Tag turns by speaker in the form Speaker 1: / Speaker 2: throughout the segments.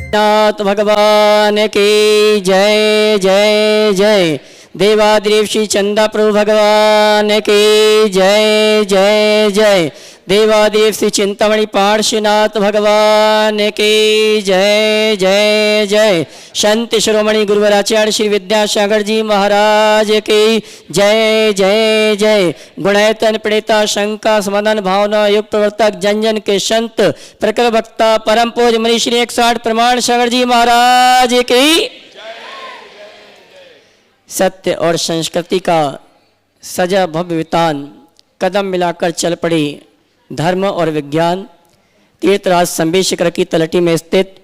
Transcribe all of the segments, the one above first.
Speaker 1: नाथ भगवान की जय जय जय। देवादिदेव श्री चंदा प्रभु भगवान की जय जय जय। देवादिदेव श्री चिंतामणि पार्श्वनाथ भगवान की जय जय जय। संत शिरोमणि गुरुवर आचार्य श्री विद्यासागर जी महाराज की जय जय जय। गुणैतन प्रणेता शंका समाधान भावना युग प्रवर्तक जन जन के संत प्रकर वक्ता परम पूज मणि श्री 160 प्रमाण सागर जी महाराज की। सत्य और संस्कृति का सजा भव्य वितान कदम मिलाकर चल पड़ी धर्म और विज्ञान तीर्थराज संबी शिखर की तलहटी में स्थित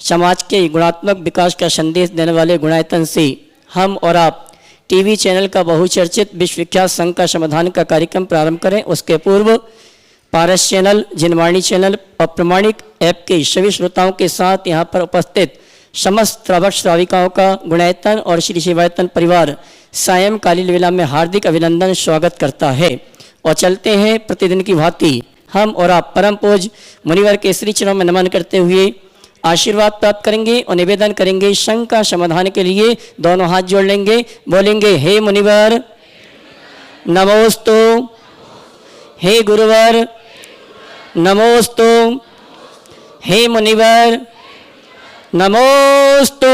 Speaker 1: समाज के गुणात्मक विकास का संदेश देने वाले गुणायतन से हम और आप टीवी चैनल का बहुचर्चित विश्वविख्यात संघ का समाधान का कार्यक्रम प्रारंभ करें। उसके पूर्व पारस चैनल, जिनवाणी चैनल और प्रमाणिक ऐप के सभी श्रोताओं के साथ यहाँ पर उपस्थित समस्त श्रावक श्राविकाओं का गुणायतन और श्री शिवायतन परिवार सायंकालीन वेला में हार्दिक अभिनंदन स्वागत करता है। और चलते हैं प्रतिदिन की भांति हम और आप परम पूज मुनिवर के श्री चरणों में नमन करते हुए आशीर्वाद प्राप्त करेंगे और निवेदन करेंगे। संघ का समाधान के लिए दोनों हाथ जोड़ लेंगे, बोलेंगे हे मुनिवर नमोस्तु, हे गुरुवर नमोस्तु, हे मुनिवर नमोस्तु।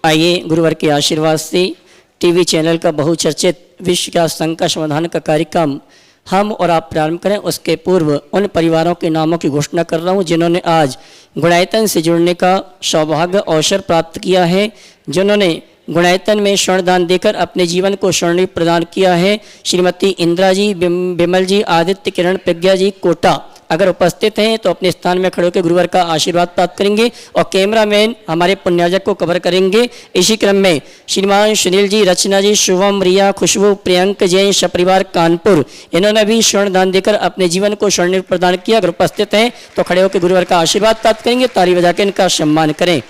Speaker 1: आइए गुरुवर के आशीर्वाद से टीवी चैनल का बहुचर्चित विश्व का संघ का समाधान का कार्यक्रम हम और आप प्रारंभ करें। उसके पूर्व उन परिवारों के नामों की घोषणा कर रहा हूं जिन्होंने आज गुणायतन से जुड़ने का सौभाग्य अवसर प्राप्त किया है, जिन्होंने गुणायतन में स्वर्णदान देकर अपने जीवन को स्वर्णिम प्रदान किया है। श्रीमती इंदिरा जी, बिमल जी, आदित्य, किरण, प्रज्ञा जी, कोटा अगर उपस्थित हैं तो अपने स्थान में खड़े होकर गुरुवर का आशीर्वाद प्राप्त करेंगे और कैमरामैन हमारे पुण्यार्जक को कवर करेंगे। इसी क्रम में श्रीमान सुनील जी, रचना जी, शुभम, रिया, खुशबू, प्रियंक जैन सपरिवार कानपुर, इन्होंने भी स्वर्ण दान देकर अपने जीवन को स्वर्णिम प्रदान किया। अगर उपस्थित हैं तो खड़े होकर गुरुवर का आशीर्वाद प्राप्त करेंगे। ताली बजा के इनका सम्मान करें।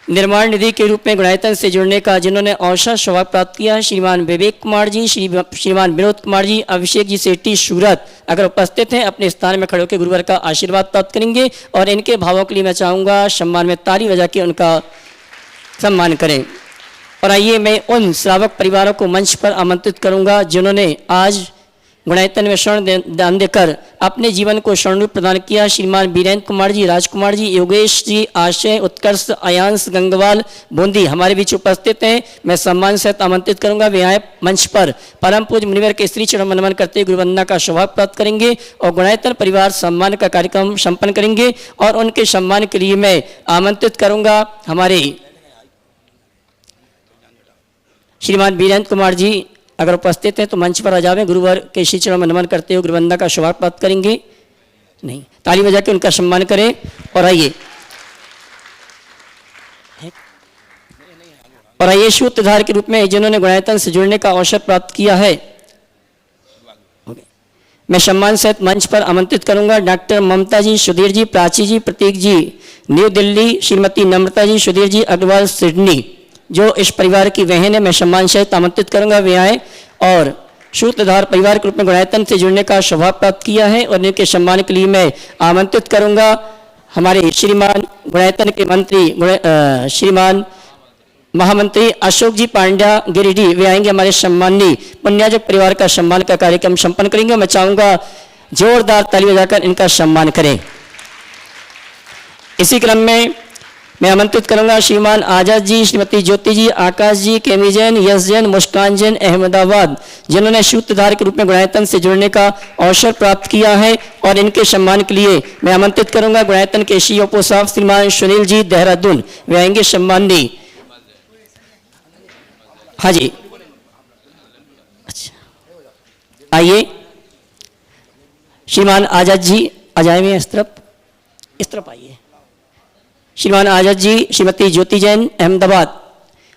Speaker 1: निर्माण निधि के रूप में गुणायतन से जुड़ने का जिन्होंने अवसर सौभाग्य प्राप्त किया है श्रीमान विवेक कुमार जी, श्रीमान विनोद कुमार जी, अभिषेक जी सेठी सूरत अगर उपस्थित हैं अपने स्थान में खड़े होकर गुरुवर का आशीर्वाद प्राप्त करेंगे। और इनके भावों के लिए मैं चाहूँगा सम्मान में ताली बजा के उनका सम्मान करें। और आइए मैं उन श्रावक परिवारों को मंच पर आमंत्रित करूँगा जिन्होंने आज गुणायतन में स्वर्ण दान देकर अपने जीवन को स्वर्णिम प्रदान किया। श्रीमान वीरेंद्र कुमार जी, राजकुमार जी, योगेश जी, आशय, उत्कर्ष, अयांश, गंगवाल, बूंदी हमारे बीच उपस्थित हैं। मैं सम्मान से आमंत्रित करूंगा वे आए मंच पर परम पूज्य मुनिवर के श्री चरण नमन करते गुरुवंदना का सौभाग्य प्राप्त करेंगे और गुणायतन परिवार सम्मान का कार्यक्रम संपन्न करेंगे। और उनके सम्मान के लिए मैं आमंत्रित करूंगा हमारे श्रीमान वीरेंद्र कुमार जी अगर उपस्थित हैं तो मंच पर आ जावें। गुरुवर के श्री चरणों में नमन करते हुए गुरुवंदना का सौभाग्य प्राप्त करेंगे। नहीं, ताली बजा के उनका सम्मान करें। और आइए सूत्रधार के रूप में जिन्होंने गुणायतन से जुड़ने का अवसर प्राप्त किया है मैं सम्मान सहित मंच पर आमंत्रित करूंगा डॉक्टर ममता जी, सुधीर जी, प्राची जी, प्रतीक जी न्यू दिल्ली, श्रीमती नम्रता जी, सुधीर जी अग्रवाल सिडनी जो इस परिवार की बहन है। मैं सम्मान सहित आमंत्रित करूंगा वे आए और सूत्रधार परिवार के रूप में गुणायतन से जुड़ने का सौभाग्य प्राप्त किया है। और इनके सम्मान के लिए मैं आमंत्रित करूंगा हमारे श्रीमान गुणायतन के मंत्री श्रीमान महामंत्री अशोक जी पांड्या गिरिडीह वे आएंगे हमारे सम्मानी पुण्यार्जक परिवार का सम्मान का कार्यक्रम संपन्न करेंगे। मैं चाहूंगा जोरदार ताली बजाकर इनका सम्मान करें। इसी क्रम में मैं आमंत्रित करूंगा श्रीमान आजाद जी, श्रीमती ज्योति जी, आकाश जी, केमी जैन, यश जैन, मुस्कान जैन अहमदाबाद जिन्होंने सूत्रधार के रूप में गुणायतन से जुड़ने का अवसर प्राप्त किया है। और इनके सम्मान के लिए मैं आमंत्रित करूंगा गुणायतन के सीईओ साहब श्रीमान सुनील जी देहरादून वे आएंगे सम्मानी। हाँ जी, अच्छा आइए श्रीमान आजाद जी आ जाएंगे इस तरफ आइए। श्रीमान आजाद जी, श्रीमती ज्योति जैन अहमदाबाद।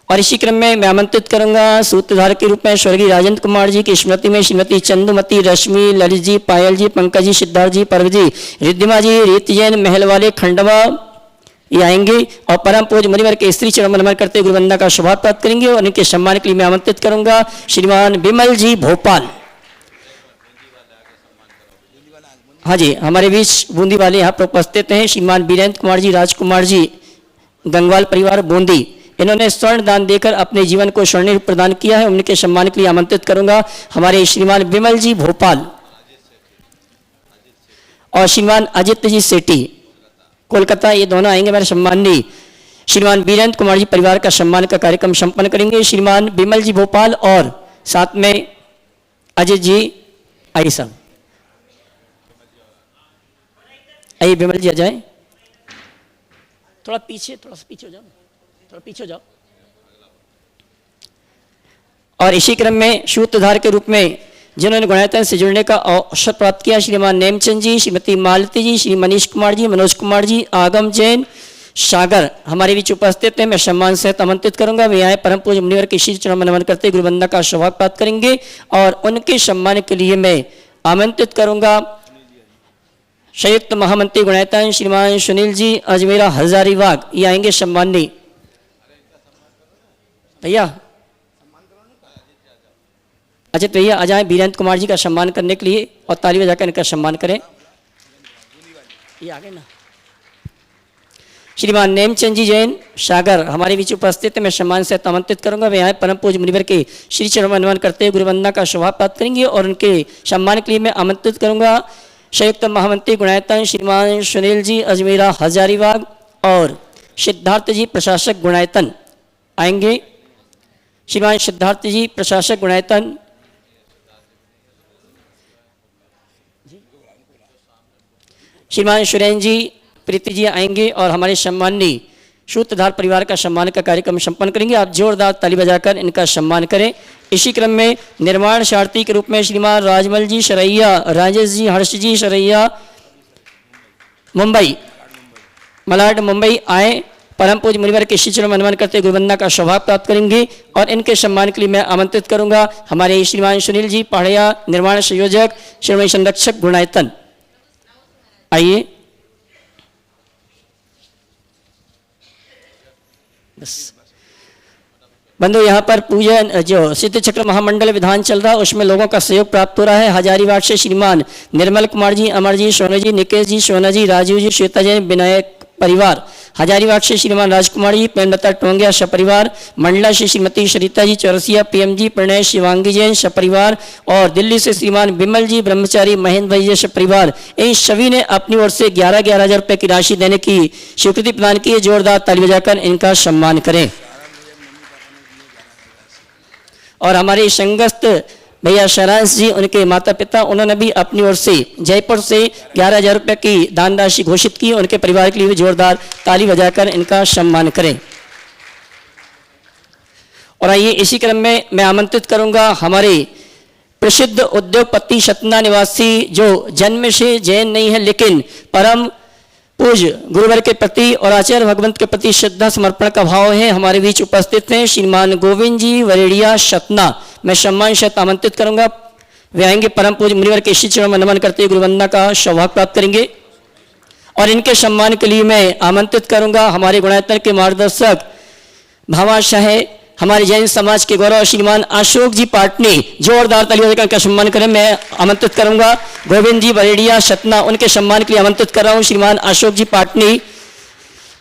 Speaker 1: और इसी क्रम में मैं आमंत्रित करूंगा सूत्रधार के रूप में स्वर्गीय राजेंद्र कुमार जी की स्मृति में श्रीमती चंदुमती, रश्मि, ललित जी, पायल जी, पंकज जी, सिद्धार्थ जी, पर्व जी, रिद्धिमा जी, रीत जैन महल वाले खंडवा ये आएंगे और परम पूज्य मुनिवर के स्त्री चरण नमन करते हुए गुरुवंदना का सौभाग्य प्राप्त करेंगे। और इनके सम्मान के लिए मैं आमंत्रित करूंगा श्रीमान विमल जी भोपाल। हाँ जी, हमारे बीच बूंदी वाले यहाँ पर उपस्थित हैं श्रीमान वीरेंद्र कुमार जी, राजकुमार जी, गंगवाल परिवार बूंदी। इन्होंने स्वर्ण दान देकर अपने जीवन को स्वर्णिम प्रदान किया है। उनके सम्मान के लिए आमंत्रित करूंगा हमारे श्रीमान विमल जी भोपाल और श्रीमान अजित जी सेठी कोलकाता, ये दोनों आएंगे हमारे सम्माननीय श्रीमान वीरेंद्र कुमार जी परिवार का सम्मान का कार्यक्रम संपन्न करेंगे। श्रीमान विमल जी भोपाल और साथ में अजित जी आइए साहब, आइए विमल जी आ जाए, थोड़ा सा पीछे हो जाओ, थोड़ा पीछे हो जाओ। और इसी क्रम में सूत्रधार के रूप में जिन्होंने गुणायतन से जुड़ने का अवसर प्राप्त किया श्रीमान नेमचंद जी, श्रीमती मालती जी, श्री मनीष कुमार जी, मनोज कुमार जी, आगम जैन, सागर हमारे बीच उपस्थित हैं। मैं सम्मान सहित आमंत्रित करूंगा वे आए परम पूज्य मुनिवर के श्री चरण नमन करते गुरुवंदना का सौभाग्य प्राप्त करेंगे। और उनके सम्मान के लिए मैं आमंत्रित करूंगा संयुक्त महामंत्री गुणायतन श्रीमान सुनील जी अजमेरा हजारीबाग, ये आएंगे सम्माननीय भैया। अजित भैया आ जाएं वीरेंद्र कुमार जी का सम्मान करने के लिए और ताली बजाकर इनका सम्मान करें। ये आ गए ना। श्रीमान नेमचंद जी जैन सागर हमारे बीच उपस्थित है। मैं सम्मान से आमंत्रित करूंगा वे यहाँ परम पूज्य मुनिवर के श्री चरण नमन करते हुए गुरुवंदना का सौभाग्य प्राप्त करेंगे। और उनके सम्मान के लिए मैं आमंत्रित करूंगा संयुक्त महामंत्री गुणायतन श्रीमान सुनील जी अजमेरा हजारीबाग और सिद्धार्थ जी प्रशासक गुणायतन आएंगे। श्रीमान सिद्धार्थ जी प्रशासक गुणायतन, श्रीमान सुरेन जी प्रीति जी आएंगे और हमारे सम्माननीय सूत्रधार परिवार का सम्मान का कार्यक्रम संपन्न करेंगे। आप जोरदार ताली बजाकर इनका सम्मान करें। इसी क्रम में निर्माण सारथी के रूप में श्रीमान राजमल जी सरैया, राजेश जी हर्ष जी सरैया मुंबई मलाड मुंबई आए परम पूज्य मुनिवर के श्री चरण नमन करते गुरुवंदना का सौभाग्य प्राप्त करेंगे। और इनके सम्मान के लिए मैं आमंत्रित करूंगा हमारे श्रीमान सुनील जी पहाड़िया निर्माण संयोजक श्रीमती संरक्षक गुणायतन, आइए। बंधु यहाँ पर पूजन जो सिद्ध चक्र महामंडल विधान चल रहा है उसमें लोगों का सहयोग प्राप्त हो रहा है। हजारीबाग से श्रीमान निर्मल कुमार जी, अमर जी, सोनू जी, निकेश जी, सोना जी, राजीव जी, श्वेता जैन विनायक परिवार। हजारीबाग से श्रीमान राजकुमार जी, प्रेमलता टोंगिया सपरिवार। मंडला से श्रीमती सरिता जी चौरसिया, पीएम जी, प्रणय शिवांगी जैन सपरिवार। और दिल्ली से श्रीमान विमल जी ब्रह्मचारी, महेंद्र भाई जी सपरिवार। इन सभी ने अपनी ओर से 11,000 रुपये की राशि देने की स्वीकृति प्रदान की है। जोरदार ताली बजाकर इनका सम्मान करें। और हमारे संगस्त भैया शरांश जी उनके माता पिता, उन्होंने भी अपनी ओर से जयपुर से 11,000 रुपये की दान राशि घोषित की। उनके परिवार के लिए भी जोरदार ताली बजाकर इनका सम्मान करें। और आइए इसी क्रम में मैं आमंत्रित करूंगा हमारे प्रसिद्ध उद्योगपति सतना निवासी जो जन्म से जैन नहीं है लेकिन परम पूज्य गुरुवर के प्रति और आचार्य भगवंत के प्रति श्रद्धा समर्पण का भाव है, हमारे बीच उपस्थित हैं श्रीमान गोविंद जी वरेड़िया सतना। मैं सम्मान से आमंत्रित करूंगा वे आएंगे परम पूज्य मुनिवर के श्री चरण नमन करते गुरुवंदना का सौभाग्य प्राप्त करेंगे। और इनके सम्मान के लिए मैं आमंत्रित करूंगा हमारे गुणायतन के मार्गदर्शक भामाशाह हमारे जैन समाज के गौरव श्रीमान अशोक जी पाटनी, जोरदार तालियों का सम्मान करें। मैं आमंत्रित करूंगा गोविंद जी बरेड़िया सतना, उनके सम्मान के लिए आमंत्रित कर रहा हूं श्रीमान अशोक जी पाटनी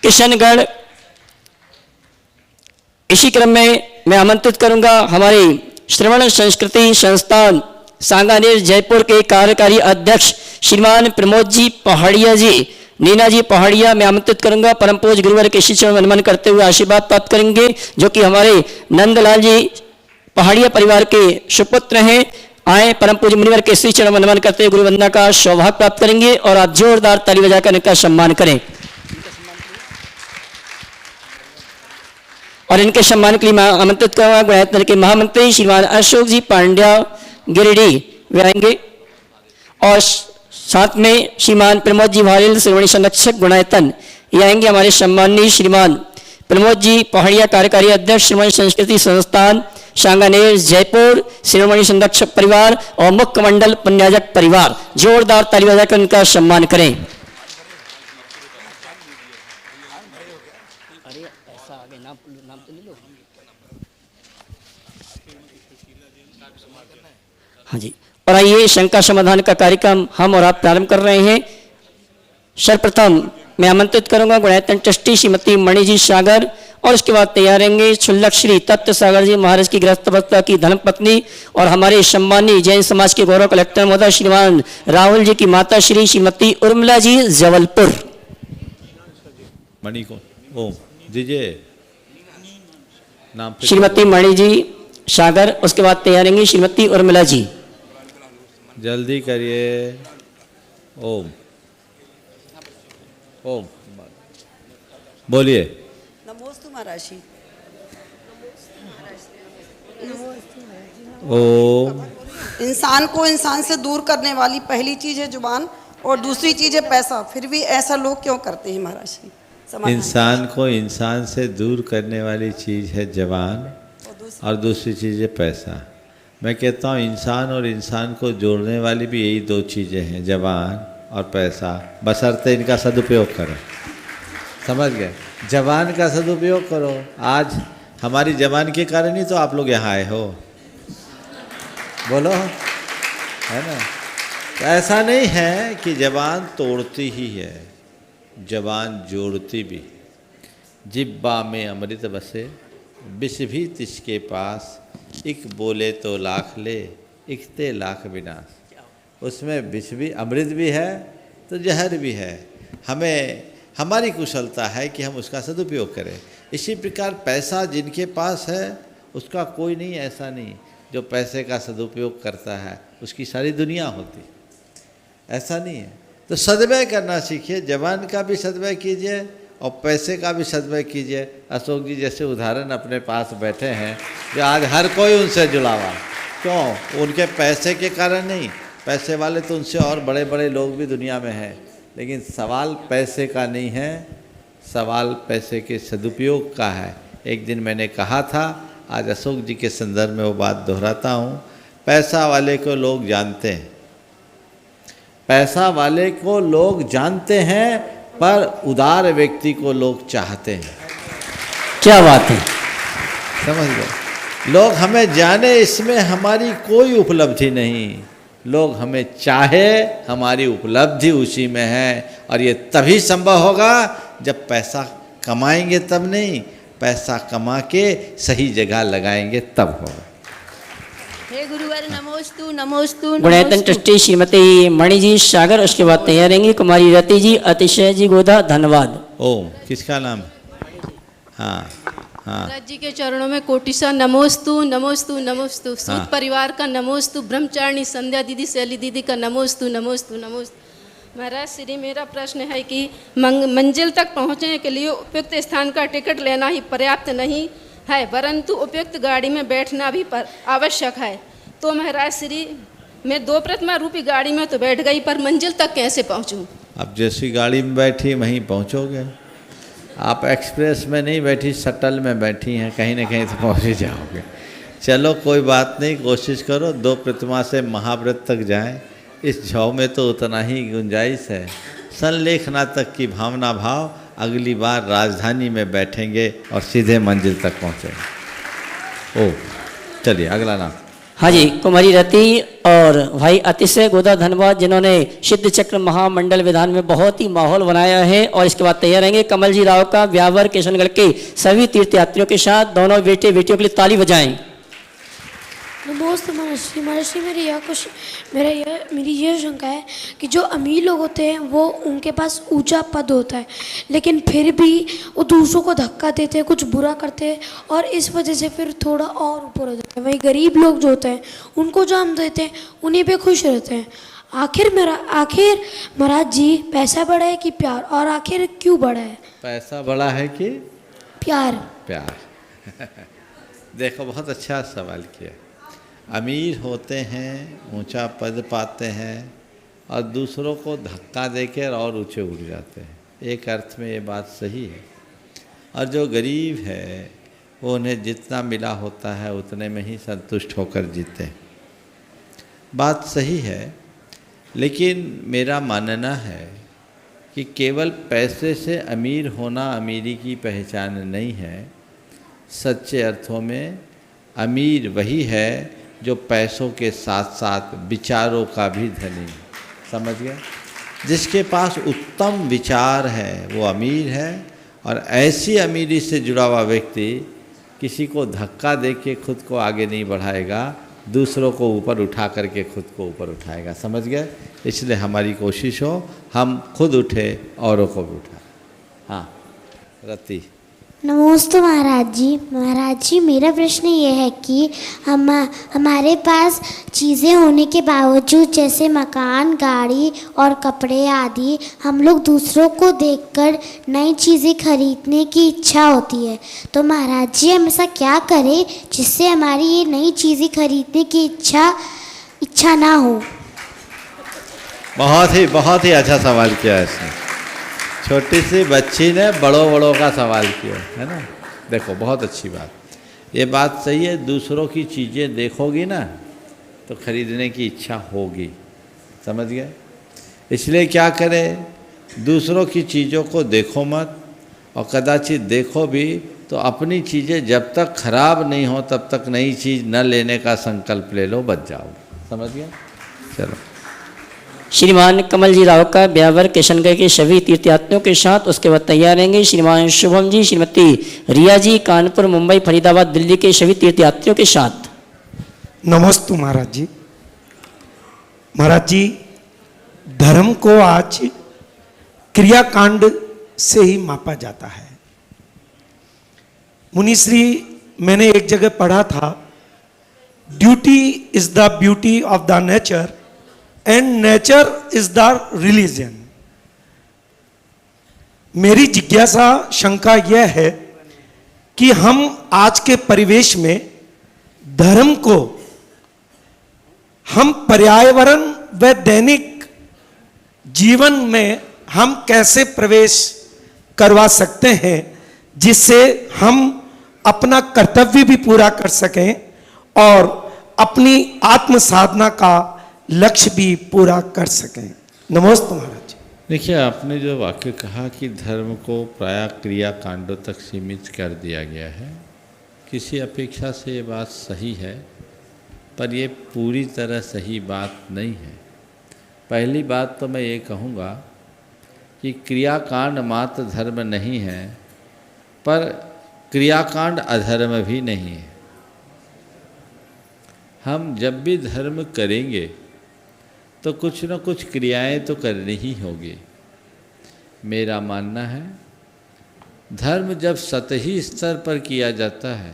Speaker 1: किशनगढ़। इसी क्रम में मैं आमंत्रित करूंगा हमारे श्रवण संस्कृति संस्थान सांगानेर जयपुर के कार्यकारी अध्यक्ष श्रीमान प्रमोद जी पहाड़िया जी, नीना जी पहाड़िया। मैं आमंत्रित करूंगा परम पूज्य गुरुवर के श्री चरण नमन करते हुए आशीर्वाद प्राप्त करेंगे, जो कि हमारे नंदलाल जी पहाड़िया परिवार के सुपुत्र हैं। आए परम पूज्य मुनिवर के श्री चरण नमन करते हुए गुरुवंदना का सौभाग्य प्राप्त करेंगे। और आप जोरदार ताली बजाकर इनका सम्मान करें। और इनके सम्मान के लिए मैं आमंत्रित करूंगा गुणायतन के महामंत्री श्रीमान अशोक जी पांड्या गिरिडीह वे आएंगे। और साथ में श्रीमान प्रमोद जी भारेल श्रीमणी संरक्षक गुणायतन ये आएंगे। हमारे सम्माननीय श्रीमान प्रमोद जी पहाड़िया कार्यकारी अध्यक्ष श्रीमणी संस्कृति संस्थान सांगानेर जयपुर श्रीमणी संरक्षक परिवार और मुख्य मंडल पुण्याजक परिवार। जोरदार ताली बजाकर इनका सम्मान करें। हाँ जी, और आइए शंका समाधान का कार्यक्रम हम और आप प्रारंभ कर रहे हैं। सर्वप्रथम मैं आमंत्रित करूंगा गुणायतन ट्रस्टी श्रीमती मणि सागर, और उसके बाद तैयार रहेंगे क्षुल्लक श्री तत्व सागर जी महाराज की गृहस्थ अवस्था की धर्मपत्नी और हमारे सम्मानी जैन समाज के गौरव कलेक्टर महोदय श्रीमान राहुल जी की माता श्री श्रीमती उर्मिला जी जबलपुर।
Speaker 2: मणि को ओम दीजिए नाम
Speaker 1: श्रीमती मणि जी सागर, उसके बाद तैयार रहेंगी श्रीमती उर्मिला जी।
Speaker 2: जल्दी करिए। ओम ओम बोलिए।
Speaker 3: नमोस्तु महाराज।
Speaker 2: ओम।
Speaker 3: इंसान को इंसान से दूर करने वाली पहली चीज है जुबान और दूसरी चीज है पैसा, फिर भी ऐसा लोग क्यों करते हैं महाराज?
Speaker 2: इंसान को इंसान से दूर करने वाली चीज़ है जबान और दूसरी चीज़ है पैसा। मैं कहता हूँ इंसान और इंसान को जोड़ने वाली भी यही दो चीज़ें हैं, जबान और पैसा, बशर्ते इनका सदुपयोग करो। समझ गए? जबान का सदुपयोग करो। आज हमारी जबान के कारण ही तो आप लोग यहाँ आए हो, बोलो, है ना? तो ऐसा नहीं है कि जबान तोड़ती ही है, जबान जोड़ती भी। जिब्बा में अमृत बसे, विष भी तिसके पास, एक बोले तो लाख ले, इकते लाख विनाश। उसमें विष भी, अमृत भी है तो जहर भी है। हमें हमारी कुशलता है कि हम उसका सदुपयोग करें। इसी प्रकार पैसा जिनके पास है उसका कोई नहीं, ऐसा नहीं जो पैसे का सदुपयोग करता है उसकी सारी दुनिया होती, ऐसा नहीं है। तो सदव्यय करना सीखिए, जबान का भी सदव्यय कीजिए और पैसे का भी सदव्यय कीजिए। अशोक जी जैसे उदाहरण अपने पास बैठे हैं जो आज हर कोई उनसे जुड़ा हुआ, क्यों? उनके पैसे के कारण नहीं, पैसे वाले तो उनसे और बड़े बड़े लोग भी दुनिया में हैं, लेकिन सवाल पैसे का नहीं है, सवाल पैसे के सदुपयोग का है। एक दिन मैंने कहा था, आज अशोक जी के संदर्भ में वो बात दोहराता हूँ। पैसा वाले को लोग जानते हैं, पैसा वाले को लोग जानते हैं, पर उदार व्यक्ति को लोग चाहते हैं।
Speaker 1: क्या बात है,
Speaker 2: समझ गए? लोग हमें जाने इसमें हमारी कोई उपलब्धि नहीं, लोग हमें चाहे हमारी उपलब्धि उसी में है। और ये तभी संभव होगा जब पैसा कमाएंगे, तब नहीं, पैसा कमा के सही जगह लगाएंगे तब होगा।
Speaker 4: हे गुरुवर नमोस्तु नमोस्तु।
Speaker 1: गुणायतन ट्रस्टी श्रीमती मणि जी सागर, उसके बाद तैयार रहेंगी कुमारी रति जी, अतिशय जी गोदा, धन्यवाद।
Speaker 2: ओम किसका नाम? हाँ हाँ,
Speaker 4: महाराज जी के चरणों में कोटिशा नमोस्तु नमोस्तु नमोस्तु। सूत
Speaker 2: हाँ।
Speaker 4: परिवार का नमोस्तु, ब्रह्मचारिणी संध्या दीदी, शैली दीदी का नमोस्तु नमोस्तु नमोस्तु। महाराज श्री, मेरा प्रश्न है कि मंजिल तक पहुँचने के लिए उपयुक्त स्थान का टिकट लेना ही पर्याप्त नहीं है, परंतु उपयुक्त गाड़ी में बैठना भी आवश्यक है। तो महाराज श्री, मैं 2 प्रतिमा रूपी गाड़ी में तो बैठ गई, पर मंजिल तक कैसे पहुँचूँ?
Speaker 2: अब जैसी गाड़ी में बैठी वहीं पहुँचोगे। आप एक्सप्रेस में नहीं बैठी, शटल में बैठी हैं, कहीं ना कहीं तो पहुँच ही जाओगे। चलो कोई बात नहीं, कोशिश करो 2 प्रतिमा से महाव्रत तक जाएं। इस झाव में तो उतना ही गुंजाइश है। संलेखना तक की भावना भाव, अगली बार राजधानी में बैठेंगे और सीधे मंजिल तक पहुँचेंगे। ओ चलिए अगला नाम।
Speaker 1: हाँ जी, कुमारी रति और भाई अतिशय गोदा, धन्यवाद, जिन्होंने सिद्ध चक्र महामंडल विधान में बहुत ही माहौल बनाया है। और इसके बाद तैयार रहेंगे कमल जी राव का, ब्यावर किशनगढ़ के सभी तीर्थयात्रियों के साथ। दोनों बेटे बेटियों के लिए ताली बजाएं।
Speaker 5: नमस्ते महर्षि। महर्षि, मेरी यह शंका है कि जो अमीर लोग होते हैं वो उनके पास ऊंचा पद होता है, लेकिन फिर भी वो दूसरों को धक्का देते हैं, कुछ बुरा करते हैं, और इस वजह से फिर थोड़ा और ऊपर हो जाते हैं। वही गरीब लोग जो होते हैं उनको जो हम देते हैं उन्हीं पे खुश रहते हैं। आखिर महाराज जी, पैसा बड़ा है कि प्यार, और आखिर क्यों बड़ा है?
Speaker 2: पैसा बड़ा है कि
Speaker 5: प्यार?
Speaker 2: प्यार। देखो बहुत अच्छा सवाल किया। अमीर होते हैं, ऊंचा पद पाते हैं और दूसरों को धक्का देकर और ऊंचे उठ जाते हैं। एक अर्थ में ये बात सही है। और जो गरीब है वो उन्हें जितना मिला होता है उतने में ही संतुष्ट होकर जीते हैं। बात सही है, लेकिन मेरा मानना है कि केवल पैसे से अमीर होना अमीरी की पहचान नहीं है। सच्चे अर्थों में अमीर वही है जो पैसों के साथ साथ विचारों का भी धनी है। समझ गए? जिसके पास उत्तम विचार है वो अमीर है, और ऐसी अमीरी से जुड़ा हुआ व्यक्ति किसी को धक्का दे के खुद को आगे नहीं बढ़ाएगा, दूसरों को ऊपर उठा करके खुद को ऊपर उठाएगा। समझ गए? इसलिए हमारी कोशिश हो हम खुद उठे, औरों को भी उठाएं। हाँ रति।
Speaker 6: नमस्ते महाराज जी। महाराज जी, मेरा प्रश्न ये है कि हमारे पास चीज़ें होने के बावजूद, जैसे मकान, गाड़ी और कपड़े आदि, हम लोग दूसरों को देखकर नई चीज़ें खरीदने की इच्छा होती है। तो महाराज जी, हम ऐसा क्या करें जिससे हमारी ये नई चीज़ें खरीदने की इच्छा ना हो?
Speaker 2: बहुत ही अच्छा सवाल किया है इसने। छोटी सी बच्ची ने बड़ों का सवाल किया है ना। देखो बहुत अच्छी बात, ये बात सही है। दूसरों की चीज़ें देखोगी ना तो खरीदने की इच्छा होगी। समझ गए? इसलिए क्या करें, दूसरों की चीज़ों को देखो मत, और कदाचित देखो भी तो अपनी चीज़ें जब तक खराब नहीं हो तब तक नई चीज़ न लेने का संकल्प ले लो, बच जाओ। समझ गए? चलो।
Speaker 1: श्रीमान कमल जी राव का ब्यावर किशनगढ़ के सभी तीर्थयात्रियों के साथ उसके बाद तैयार रहेंगे श्रीमान शुभम जी, श्रीमती रिया जी कानपुर, मुंबई, फरीदाबाद, दिल्ली के सभी तीर्थयात्रियों के साथ।
Speaker 7: नमस्ते महाराज जी। महाराज जी, धर्म को आज क्रियाकांड से ही मापा जाता है। मुनिश्री, मैंने एक जगह पढ़ा था, duty is the beauty of the nature and nature is the religion. मेरी जिज्ञासा, शंका यह है कि हम आज के परिवेश में धर्म को हम पर्यावरण व दैनिक जीवन में हम कैसे प्रवेश करवा सकते हैं, जिससे हम अपना कर्तव्य भी पूरा कर सकें और अपनी आत्म साधना का लक्ष्य भी पूरा कर सकें। नमस्ते महाराज।
Speaker 2: देखिए, आपने जो वाक्य कहा कि धर्म को प्राय क्रिया कांडों तक सीमित कर दिया गया है, किसी अपेक्षा से ये बात सही है, पर ये पूरी तरह सही बात नहीं है। पहली बात तो मैं ये कहूँगा कि क्रियाकांड मात्र धर्म नहीं है, पर क्रियाकांड अधर्म भी नहीं है। हम जब भी धर्म करेंगे तो कुछ न कुछ क्रियाएं तो करनी ही होगी। मेरा मानना है धर्म जब सतही स्तर पर किया जाता है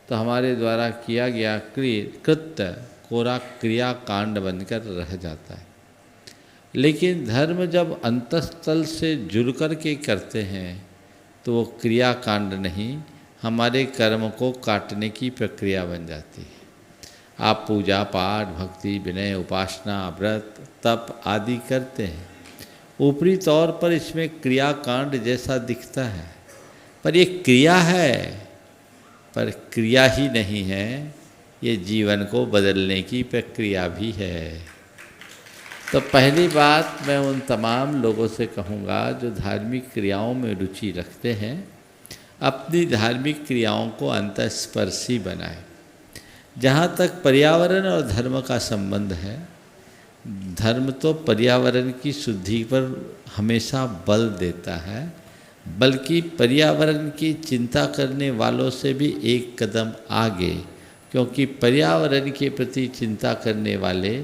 Speaker 2: तो हमारे द्वारा किया गया कृत्य कोरा क्रियाकांड बनकर रह जाता है, लेकिन धर्म जब अंतःस्थल से जुड़ कर के करते हैं तो वो क्रियाकांड नहीं, हमारे कर्म को काटने की प्रक्रिया बन जाती है। आप पूजा पाठ, भक्ति, विनय, उपासना, व्रत, तप आदि करते हैं, ऊपरी तौर पर इसमें क्रियाकांड जैसा दिखता है, पर ये क्रिया है, पर क्रिया ही नहीं है, ये जीवन को बदलने की प्रक्रिया भी है। तो पहली बात मैं उन तमाम लोगों से कहूँगा जो धार्मिक क्रियाओं में रुचि रखते हैं, अपनी धार्मिक क्रियाओं को अंतःस्पर्शी बनाएं। जहाँ तक पर्यावरण और धर्म का संबंध है, धर्म तो पर्यावरण की शुद्धि पर हमेशा बल देता है, बल्कि पर्यावरण की चिंता करने वालों से भी एक कदम आगे, क्योंकि पर्यावरण के प्रति चिंता करने वाले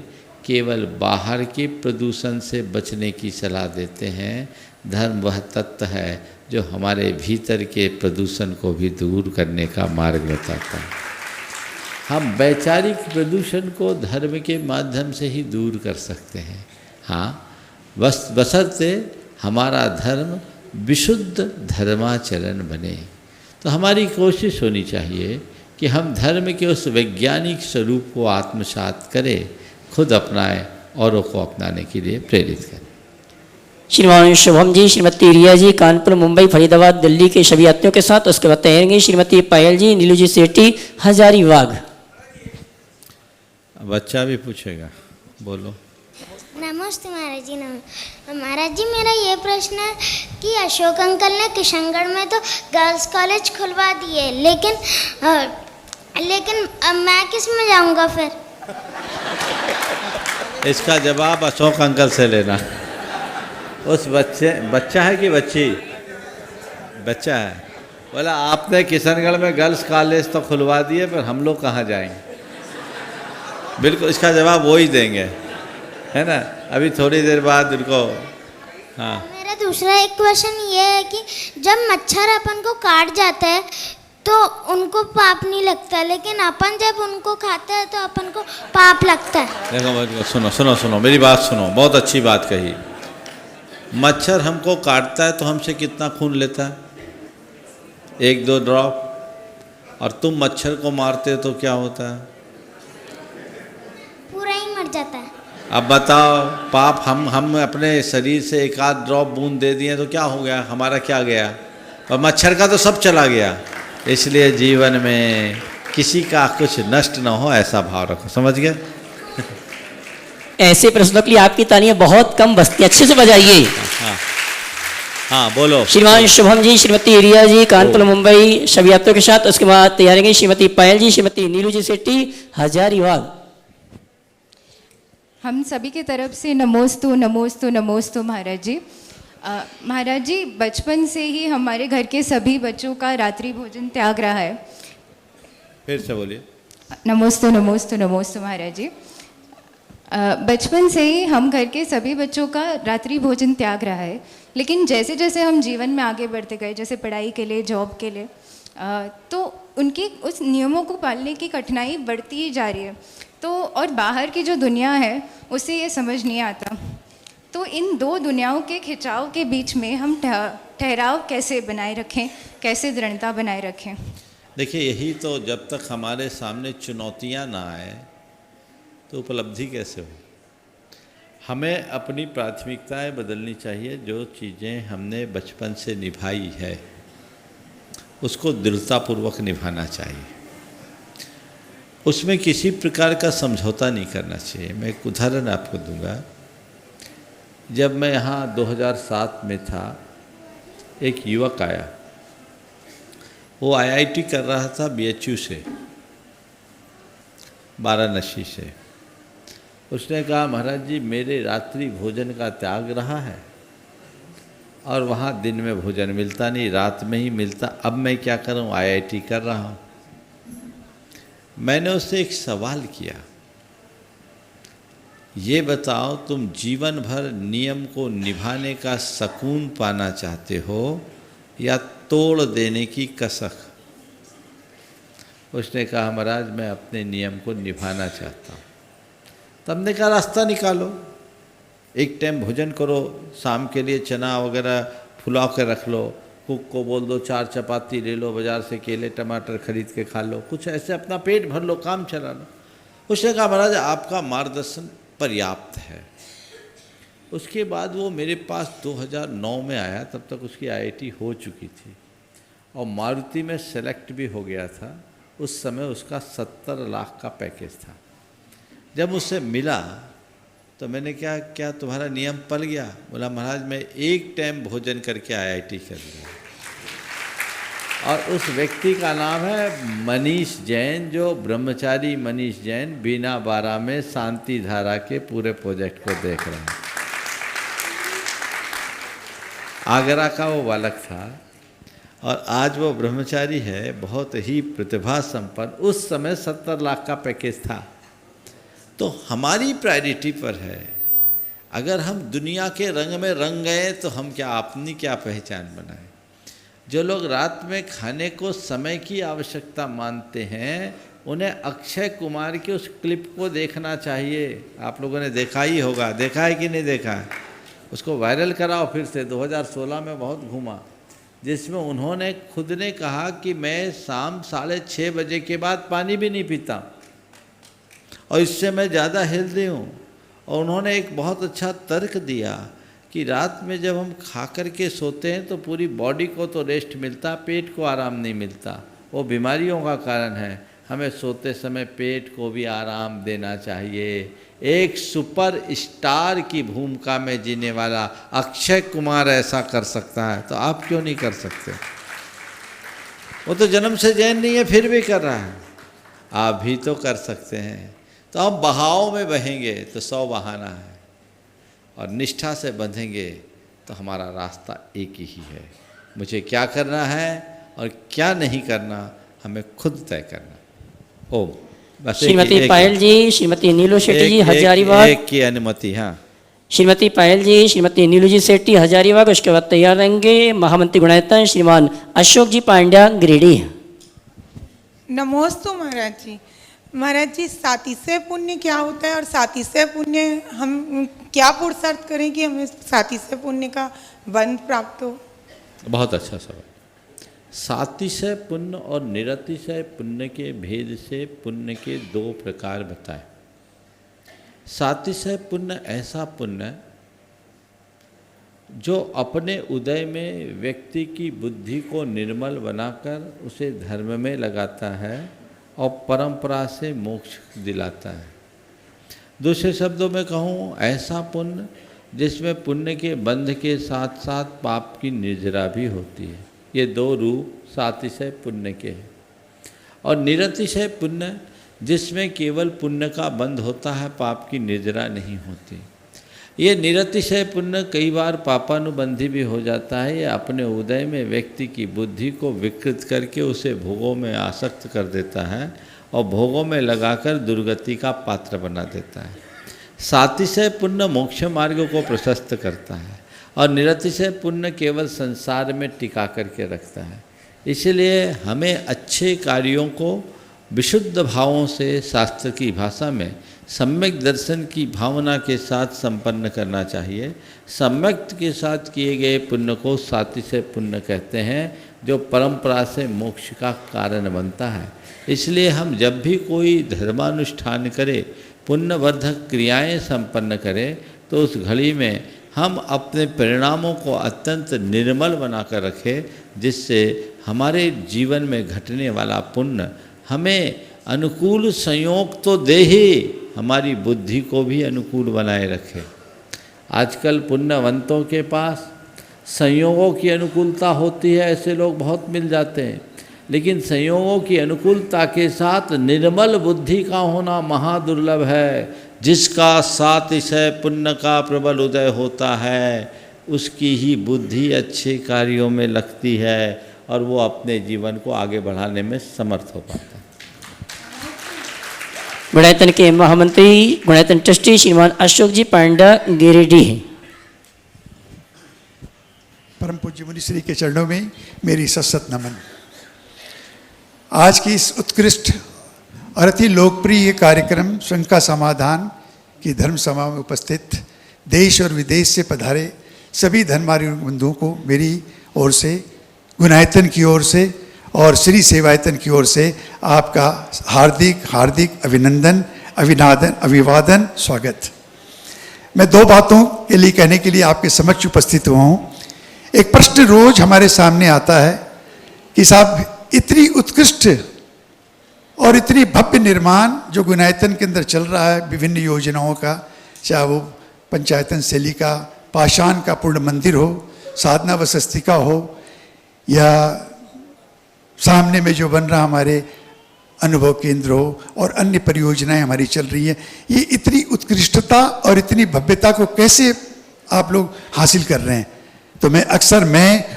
Speaker 2: केवल बाहर के प्रदूषण से बचने की सलाह देते हैं। धर्म वह तत्व है जो हमारे भीतर के प्रदूषण को भी दूर करने का मार्ग बताता है। हम वैचारिक प्रदूषण को धर्म के माध्यम से ही दूर कर सकते हैं। हाँ, बशर्ते हमारा धर्म विशुद्ध धर्माचरण बने। तो हमारी कोशिश होनी चाहिए कि हम धर्म के उस वैज्ञानिक स्वरूप को आत्मसात करें, खुद अपनाएं, औरों को अपनाने के लिए प्रेरित करें।
Speaker 1: श्रीमान शुभम जी, श्रीमती रिया जी कानपुर, मुंबई, फरीदाबाद, दिल्ली के सभी यात्रियों के साथ उसके बाद तैयार श्रीमती पायल जी, नीलू जी सेठी, हजारीबाग।
Speaker 2: बच्चा भी पूछेगा, बोलो।
Speaker 6: नमस्ते महाराज जी। महाराज जी, मेरा ये प्रश्न है कि अशोक अंकल ने किशनगढ़ में तो गर्ल्स कॉलेज खुलवा दिए, लेकिन लेकिन मैं किस में जाऊंगा फिर?
Speaker 2: इसका जवाब अशोक अंकल से लेना। उस बच्चा है कि बच्ची? बच्चा है। बोला आपने किशनगढ़ में गर्ल्स कॉलेज तो खुलवा दिए, पर हम लोग कहाँ जाएंगे? बिल्कुल इसका जवाब वो ही देंगे, है ना। अभी थोड़ी देर बाद उनको। हाँ,
Speaker 6: मेरा दूसरा एक क्वेश्चन ये है कि जब मच्छर अपन को काट जाता है तो उनको पाप नहीं लगता, लेकिन अपन जब उनको खाते हैं तो अपन को पाप लगता है।
Speaker 2: देखो सुनो सुनो सुनो, मेरी बात सुनो, बहुत अच्छी बात कही। मच्छर हमको काटता है तो हमसे कितना खून लेता है? 1-2 ड्रॉप। और तुम मच्छर को मारते हो तो क्या होता है?
Speaker 6: पूरा ही मर जाता है।
Speaker 2: अब बताओ, पाप हम अपने शरीर से 1-8 ड्रॉप बूंद दे दिए तो क्या हो गया? हमारा क्या गया? और मच्छर का तो सब चला गया। इसलिए जीवन में किसी का कुछ नष्ट ना हो, ऐसा भाव रखो। समझ गए?
Speaker 1: ऐसे प्रश्नों के लिए आपकी तालियां बहुत कम बजती, अच्छे से बजाइए।
Speaker 2: हाँ हाँ, बोलो।
Speaker 1: श्रीमान शुभम जी, श्रीमती रिया जी, कानपुर मुंबई सभी यात्रियों के साथ। उसके बाद तैयारी गई श्रीमती पायल जी, श्रीमती नीलू जी शेट्टी, हजारीबाग।
Speaker 8: हम सभी की तरफ से नमोस्तु नमोस्तु नमोस्तु महाराज जी। महाराज जी, बचपन से ही हमारे घर के सभी बच्चों का रात्रि भोजन त्याग रहा है।
Speaker 2: फिर से बोलिए।
Speaker 8: नमोस्तु नमोस्तु नमोस्तु महाराज जी। बचपन से ही हम घर के सभी बच्चों का रात्रि भोजन त्याग रहा है, लेकिन जैसे जैसे हम जीवन में आगे बढ़ते गए, जैसे पढ़ाई के लिए, जॉब के लिए, तो उनकी उस नियमों को पालने की कठिनाई बढ़ती ही जा रही है। तो और बाहर की जो दुनिया है उसे ये समझ नहीं आता। तो इन दो दुनियाओं के खिंचाव के बीच में हम ठहराव कैसे बनाए रखें, कैसे दृढ़ता बनाए रखें?
Speaker 2: देखिए, यही तो, जब तक हमारे सामने चुनौतियां ना आए तो उपलब्धि कैसे हो? हमें अपनी प्राथमिकताएं बदलनी चाहिए। जो चीज़ें हमने बचपन से निभाई है उसको दृढ़तापूर्वक निभाना चाहिए, उसमें किसी प्रकार का समझौता नहीं करना चाहिए। मैं एक उदाहरण आपको दूंगा। जब मैं यहाँ 2007 में था, एक युवक आया, वो IIT कर रहा था BHU से, वाराणसी से। उसने कहा, महाराज जी मेरे रात्रि भोजन का त्याग रहा है और वहाँ दिन में भोजन मिलता नहीं, रात में ही मिलता। अब मैं क्या करूँ? IIT कर रहा हूँ। मैंने उससे एक सवाल किया, ये बताओ तुम जीवन भर नियम को निभाने का सुकून पाना चाहते हो या तोड़ देने की कसक? उसने कहा, महाराज मैं अपने नियम को निभाना चाहता हूँ। तब ने कहा, रास्ता निकालो, एक टाइम भोजन करो, शाम के लिए चना वगैरह फुला के रख लो, कुक को बोल दो 4 चपाती ले लो, बाज़ार से केले टमाटर खरीद के खा लो, कुछ ऐसे अपना पेट भर लो, काम चला लो। उसने कहा, महाराज आपका मार्गदर्शन पर्याप्त है। उसके बाद वो मेरे पास 2009 में आया, तब तक उसकी IIT हो चुकी थी और मारुति में सेलेक्ट भी हो गया था। उस समय उसका 70 लाख का पैकेज था। जब उससे मिला तो मैंने क्या तुम्हारा नियम पल गया? बोला, महाराज मैं एक टाइम भोजन करके IIT कर लिया। और उस व्यक्ति का नाम है मनीष जैन, जो ब्रह्मचारी मनीष जैन बीना बारा में शांति धारा के पूरे प्रोजेक्ट को देख रहे हैं। आगरा का वो बालक था और आज वो ब्रह्मचारी है, बहुत ही प्रतिभा संपन्न। उस समय 70 लाख का पैकेज था। तो हमारी प्रायोरिटी पर है। अगर हम दुनिया के रंग में रंग गए तो हम क्या, अपनी क्या पहचान बनाएं? जो लोग रात में खाने को समय की आवश्यकता मानते हैं, उन्हें अक्षय कुमार की उस क्लिप को देखना चाहिए। आप लोगों ने देखा ही होगा, देखा है कि नहीं देखा है? उसको वायरल कराओ फिर से। 2016 में बहुत घूमा, जिसमें उन्होंने खुद ने कहा कि मैं शाम 6:30 बजे के बाद पानी भी नहीं पीता और इससे मैं ज़्यादा हेल्दी हूँ। और उन्होंने एक बहुत अच्छा तर्क दिया कि रात में जब हम खा कर के सोते हैं तो पूरी बॉडी को तो रेस्ट मिलता, पेट को आराम नहीं मिलता। वो बीमारियों का कारण है। हमें सोते समय पेट को भी आराम देना चाहिए। एक सुपर स्टार की भूमिका में जीने वाला अक्षय कुमार ऐसा कर सकता है, तो आप क्यों नहीं कर सकते? वो तो जन्म से जैन नहीं है, फिर भी कर रहा है। आप भी तो कर सकते हैं। तो हम बहाव में बहेंगे तो 100 बहाना है, और निष्ठा से बंधेंगे तो हमारा रास्ता एक ही है। मुझे क्या करना है और क्या नहीं करना हमें खुद तय करना। ओम। बस
Speaker 1: श्रीमती पायल जी, श्रीमती नीलू शेट्टी जी हजारीबाग।
Speaker 2: एक की अनुमति। हाँ,
Speaker 1: श्रीमती पायल जी, श्रीमती नीलू जी शेट्टी हजारीबाग, उसके बाद तैयार रहेंगे महामंत्री गुणायतन श्रीमान अशोक जी पांड्या गिरिडीह।
Speaker 9: नमोस्तु महाराज जी। महाराज जी, सातिशय पुण्य क्या होता है और सातिशय पुण्य हम क्या पुरुषार्थ करें कि हमें सातिशय पुण्य का बंध प्राप्त हो?
Speaker 2: बहुत अच्छा सवाल। सातिशय पुण्य और निरतिशय पुण्य के भेद से पुण्य के 2 प्रकार बताए। सातिशय पुण्य ऐसा पुण्य जो अपने उदय में व्यक्ति की बुद्धि को निर्मल बनाकर उसे धर्म में लगाता है और परंपरा से मोक्ष दिलाता है। दूसरे शब्दों में कहूँ, ऐसा पुण्य जिसमें पुण्य के बंध के साथ साथ पाप की निर्जरा भी होती है। ये 2 रूप सातिशय पुण्य के हैं। और निरतिशय पुण्य जिसमें केवल पुण्य का बंध होता है, पाप की निर्जरा नहीं होती। ये निरतिशय पुण्य कई बार पापानुबंधी भी हो जाता है। ये अपने उदय में व्यक्ति की बुद्धि को विकृत करके उसे भोगों में आसक्त कर देता है और भोगों में लगाकर दुर्गति का पात्र बना देता है। सातिशय पुण्य मोक्ष मार्ग को प्रशस्त करता है और निरतिशय पुण्य केवल संसार में टिका करके रखता है। इसलिए हमें अच्छे कार्यों को विशुद्ध भावों से, शास्त्र की भाषा में सम्यक दर्शन की भावना के साथ संपन्न करना चाहिए। सम्यक के साथ किए गए पुण्य को सातिशय पुण्य कहते हैं, जो परंपरा से मोक्ष का कारण बनता है। इसलिए हम जब भी कोई धर्मानुष्ठान करें, पुण्यवर्धक क्रियाएं संपन्न करें, तो उस घड़ी में हम अपने परिणामों को अत्यंत निर्मल बनाकर रखें, जिससे हमारे जीवन में घटने वाला पुण्य हमें अनुकूल संयोग तो दे ही, हमारी बुद्धि को भी अनुकूल बनाए रखे। आजकल पुण्यवंतों के पास संयोगों की अनुकूलता होती है, ऐसे लोग बहुत मिल जाते हैं, लेकिन संयोगों की अनुकूलता के साथ निर्मल बुद्धि का होना महादुर्लभ है। जिसका सातिशय पुण्य का प्रबल उदय होता है, उसकी ही बुद्धि अच्छे कार्यों में लगती है और वो अपने जीवन को आगे बढ़ाने में समर्थ हो पाता है।
Speaker 1: गुणायतन के महामंत्री गुणायतन ट्रस्टी श्रीमान अशोक जी पांड्या गिरिडीह।
Speaker 10: परम पूज्य मुनि श्री के चरणों में मेरी सशत नमन। आज की इस उत्कृष्ट और अति लोकप्रिय कार्यक्रम शंका समाधान की धर्म सभा में उपस्थित देश और विदेश से पधारे सभी धर्मार्थ बंधुओं को मेरी ओर से, गुणायतन की ओर से और श्री सेवायतन की ओर से आपका हार्दिक हार्दिक अभिनंदन, अभिवादन, स्वागत। मैं 2 बातों के लिए कहने के लिए आपके समक्ष उपस्थित हुआ हूँ। एक प्रश्न रोज हमारे सामने आता है कि साहब, इतनी उत्कृष्ट और इतनी भव्य निर्माण जो गुणायतन के अंदर चल रहा है, विभिन्न योजनाओं का, चाहे वो पंचायतन शैली का पाषाण का पूर्ण मंदिर हो, साधना व स्वस्तिका हो, या सामने में जो बन रहा हमारे अनुभव केंद्र हो और अन्य परियोजनाएं हमारी चल रही हैं, ये इतनी उत्कृष्टता और इतनी भव्यता को कैसे आप लोग हासिल कर रहे हैं? तो मैं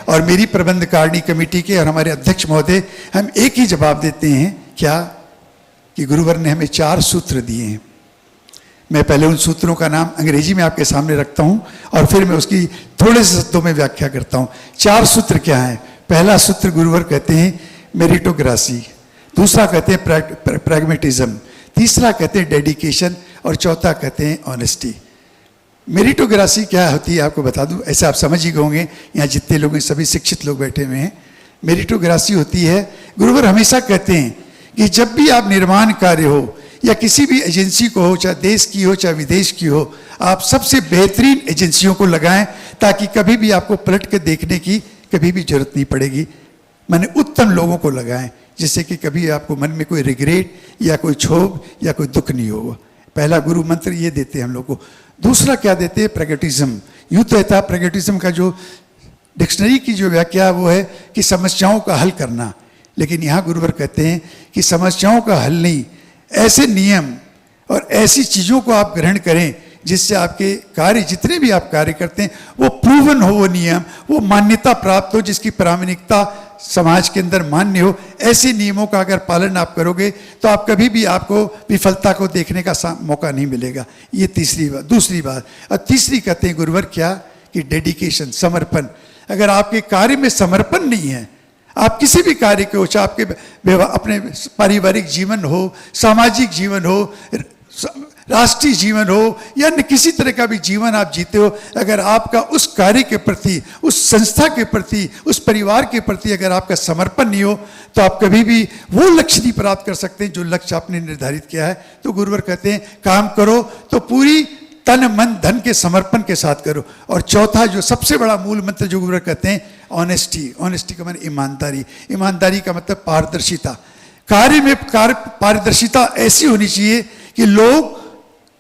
Speaker 10: और मेरी प्रबंध कारिणी कमेटी के और हमारे अध्यक्ष महोदय, हम एक ही जवाब देते हैं, क्या कि गुरुवर ने हमें 4 सूत्र दिए हैं। मैं पहले उन सूत्रों का नाम अंग्रेजी में आपके सामने रखता हूं और फिर मैं उसकी थोड़े से शब्दों में व्याख्या करता हूं। 4 सूत्र क्या हैं? पहला सूत्र गुरुवर कहते हैं मेरिटोक्रेसी, दूसरा कहते हैं प्रैग्मेटिज्म, तीसरा कहते हैं डेडिकेशन और चौथा कहते हैं ऑनेस्टी। मेरिटोक्रेसी क्या होती है आपको बता दूं, ऐसे आप समझ ही गए होंगे, यहाँ जितने लोग हैं सभी शिक्षित लोग बैठे हुए हैं। मेरिटोक्रेसी होती है, गुरुवर हमेशा कहते हैं कि जब भी आप निर्माण कार्य हो या किसी भी एजेंसी को हो, चाहे देश की हो चाहे विदेश की हो, आप सबसे बेहतरीन एजेंसियों को लगाएं ताकि कभी भी आपको पलट के देखने की कभी भी जरूरत नहीं पड़ेगी। माने उत्तम लोगों को लगाएं जिससे कि कभी आपको मन में कोई रिग्रेट या कोई क्षोभ या कोई दुख नहीं होगा। पहला गुरु मंत्र ये देते हैं हम लोग को। दूसरा क्या देते हैं? प्रैग्मेटिज्म। यूँ तो कहता है प्रैग्मेटिज्म का जो डिक्शनरी की जो व्याख्या वो है कि समस्याओं का हल करना, लेकिन यहाँ गुरुवर कहते हैं कि समस्याओं का हल नहीं, ऐसे नियम और ऐसी चीज़ों को आप ग्रहण करें जिससे आपके कार्य, जितने भी आप कार्य करते हैं, वो प्रूवन हो, वो नियम, वो मान्यता प्राप्त हो, जिसकी प्रामाणिकता समाज के अंदर मान्य हो। ऐसे नियमों का अगर पालन आप करोगे तो आप कभी भी आपको विफलता को देखने का मौका नहीं मिलेगा। ये तीसरी बात। दूसरी बात, और तीसरी कहते हैं गुरुवर क्या, कि डेडिकेशन, समर्पण। अगर आपके कार्य में समर्पण नहीं है, आप किसी भी कार्य को, चाहे आपके अपने पारिवारिक जीवन हो, सामाजिक जीवन हो, राष्ट्रीय जीवन हो, या अन्य किसी तरह का भी जीवन आप जीते हो, अगर आपका उस कार्य के प्रति, उस संस्था के प्रति, उस परिवार के प्रति अगर आपका समर्पण नहीं हो, तो आप कभी भी वो लक्ष्य नहीं प्राप्त कर सकते जो लक्ष्य आपने निर्धारित किया है। तो गुरुवर कहते हैं काम करो तो पूरी तन मन धन के समर्पण के साथ करो। और चौथा जो सबसे बड़ा मूल मंत्र जो गुरुवर कहते हैं, ऑनेस्टी। ऑनेस्टी का मतलब ईमानदारी। ईमानदारी का मतलब पारदर्शिता। कार्य में पारदर्शिता ऐसी होनी चाहिए कि लोग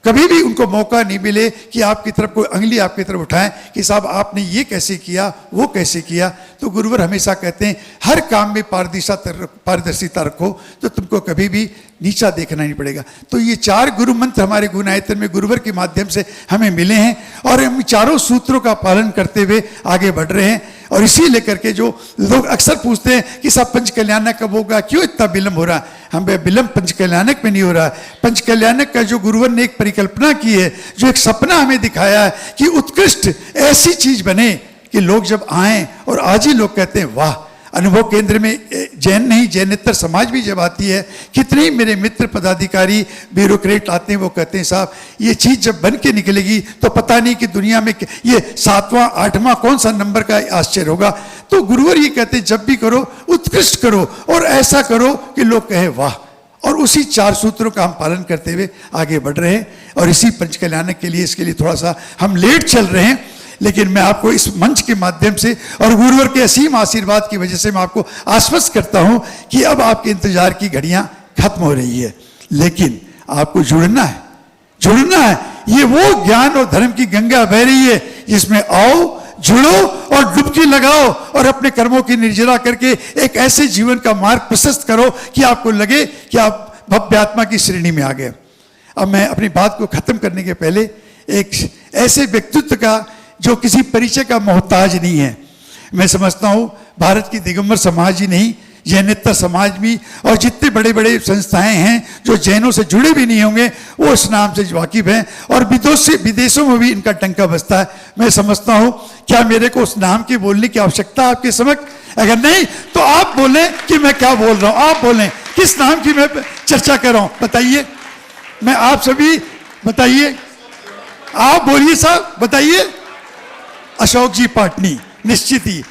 Speaker 10: कभी भी उनको मौका नहीं मिले कि आपकी तरफ कोई अंगली आपकी तरफ उठाएं कि साहब आपने ये कैसे किया, वो कैसे किया। तो गुरुवर हमेशा कहते हैं हर काम में पारदर्शिता रखो तो तुमको कभी भी नीचा देखना नहीं पड़ेगा। तो ये 4 गुरु मंत्र हमारे गुणायतन में गुरुवर के माध्यम से हमें मिले हैं और हम चारों सूत्रों का पालन करते हुए आगे बढ़ रहे हैं। और इसी लेकर के जो लोग अक्सर पूछते हैं कि साहब पंच कल्याणक कब होगा, क्यों इतना विलंब हो रहा है, हम विलंब पंच कल्याणक में नहीं हो रहा है। पंच कल्याणक का जो गुरुवर ने एक परिकल्पना की है, जो एक सपना हमें दिखाया है कि उत्कृष्ट ऐसी चीज बने कि लोग जब आए और आज ही लोग कहते हैं वाह। अनुभव केंद्र में जैन नहीं, जैनेतर समाज भी जब आती है, कितने मेरे मित्र पदाधिकारी ब्यूरोक्रेट आते हैं, वो कहते हैं साहब ये चीज़ जब बन के निकलेगी तो पता नहीं कि दुनिया में ये 7वां 8वां कौन सा नंबर का आश्चर्य होगा। तो गुरुवर ये कहते हैं जब भी करो उत्कृष्ट करो और ऐसा करो कि लोग कहे वाह। और उसी 4 सूत्रों का हम पालन करते हुए आगे बढ़ रहे हैं। और इसी पंच कल्याणक के लिए, इसके लिए थोड़ा सा हम लेट चल रहे हैं, लेकिन मैं आपको इस मंच के माध्यम से और गुरुवर के असीम आशीर्वाद की वजह से मैं आपको आश्वस्त करता हूं कि अब आपके इंतजार की घड़ियां खत्म हो रही है। लेकिन आपको जुड़ना है, जुड़ना है। ये वो ज्ञान और धर्म की गंगा बह रही है जिसमें आओ, जुड़ो और डुबकी लगाओ और अपने कर्मों की निर्जरा करके एक ऐसे जीवन का मार्ग प्रशस्त करो कि आपको लगे कि आप भव्य आत्मा की श्रेणी में आ गए। अब मैं अपनी बात को खत्म करने के पहले एक ऐसे व्यक्तित्व का जो किसी परिचय का मोहताज नहीं है, मैं समझता हूँ भारत की दिगंबर समाज ही नहीं, जैनेतर समाज भी और जितने बड़े बड़े संस्थाएं हैं जो जैनों से जुड़े भी नहीं होंगे वो इस नाम से वाकिफ हैं और विदेशों में भी इनका टंका बजता है। मैं समझता हूँ क्या मेरे को उस नाम के बोलने की आवश्यकता आपके समक्ष, अगर नहीं तो आप बोलें कि मैं क्या बोल रहा हूँ। आप बोलें किस नाम की मैं चर्चा कर रहा हूँ, बताइए। मैं आप सभी बताइए, आप बोलिए साहब, बताइए। अशोक जी पाटनी। निश्चित ही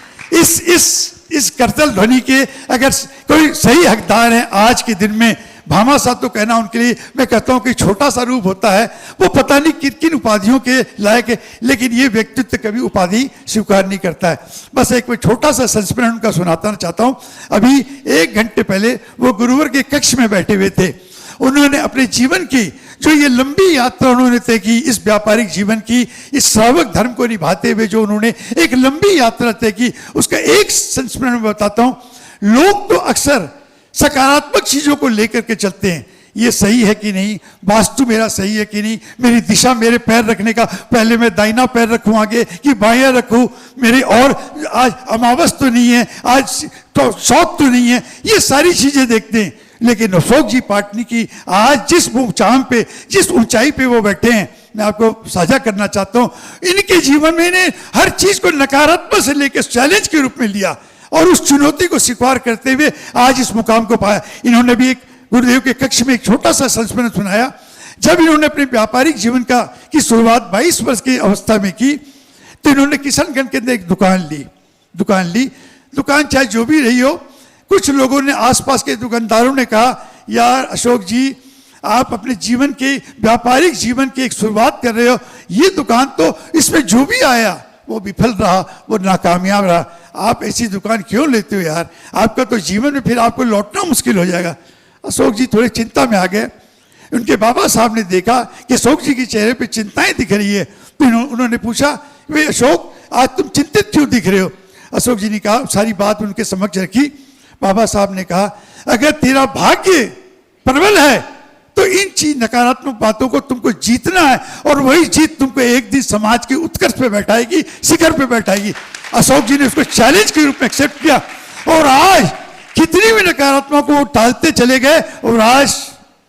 Speaker 10: इस करतल ध्वनि के अगर कोई सही हकदार है आज के दिन में, भामा साहब तो कहना उनके लिए मैं कहता हूं कि छोटा सा रूप होता है, वो पता नहीं किन किन उपाधियों के लायक है, लेकिन ये व्यक्तित्व कभी उपाधि स्वीकार नहीं करता है। बस एक मैं छोटा सा संस्मरण उनका सुनाना चाहता हूं। अभी 1 घंटे पहले वो गुरुवर के कक्ष में बैठे हुए थे। उन्होंने अपने जीवन की जो ये लंबी यात्रा उन्होंने तय की, इस व्यापारिक जीवन की, इस श्रावक धर्म को निभाते हुए जो उन्होंने एक लंबी यात्रा तय की, उसका एक संस्मरण में बताता हूं। लोग तो अक्सर सकारात्मक चीजों को लेकर के चलते हैं, ये सही है कि नहीं, वास्तु मेरा सही है कि नहीं, मेरी दिशा, मेरे पैर रखने का पहले मैं दाहिना पैर रखूं आगे कि बायां रखूं, मेरे और आज अमावस तो नहीं है, आज तो शौक तो नहीं है, ये सारी चीजें देखते हैं। लेकिन अशोक जी पाटनी की आज जिस मुकाम पे, जिस ऊंचाई पे वो बैठे हैं, मैं आपको साझा करना चाहता हूं। इनके जीवन में इन्हें हर चीज को नकारात्मक से लेकर चैलेंज के रूप में लिया और उस चुनौती को स्वीकार करते हुए आज इस मुकाम को पाया। इन्होंने भी एक गुरुदेव के कक्ष में एक छोटा सा संस्मरण सुनाया। जब इन्होंने अपने व्यापारिक जीवन की शुरुआत 22 वर्ष की अवस्था में की तो इन्होंने किशनगंज के अंदर एक दुकान चाहे जो भी रही हो, कुछ लोगों ने, आसपास के दुकानदारों ने कहा यार अशोक जी आप अपने जीवन के, व्यापारिक जीवन की एक शुरुआत कर रहे हो, ये दुकान तो इसमें जो भी आया वो विफल रहा, वो नाकामयाब रहा, आप ऐसी दुकान क्यों लेते हो यार, आपका तो जीवन में फिर आपको लौटना मुश्किल हो जाएगा। अशोक जी थोड़े चिंता में आ गए। उनके बाबा साहब ने देखा कि अशोक जी के चेहरे पे चिंताएं दिख रही है, तो उन्होंने पूछा वे अशोक आज तुम चिंतित क्यों दिख रहे हो। अशोक जी ने कहा, सारी बात उनके समक्ष रखी, बाबा साहब ने कहा, अगर तेरा भाग्य प्रबल है तो इन चीज नकारात्मक बातों को तुमको जीतना है, और वही जीत तुमको एक दिन समाज के उत्कर्ष पे बैठाएगी, शिखर पे बैठाएगी। अशोक जी ने उसको चैलेंज के रूप में एक्सेप्ट किया, और आज कितनी भी नकारात्मक को टालते चले गए। और आज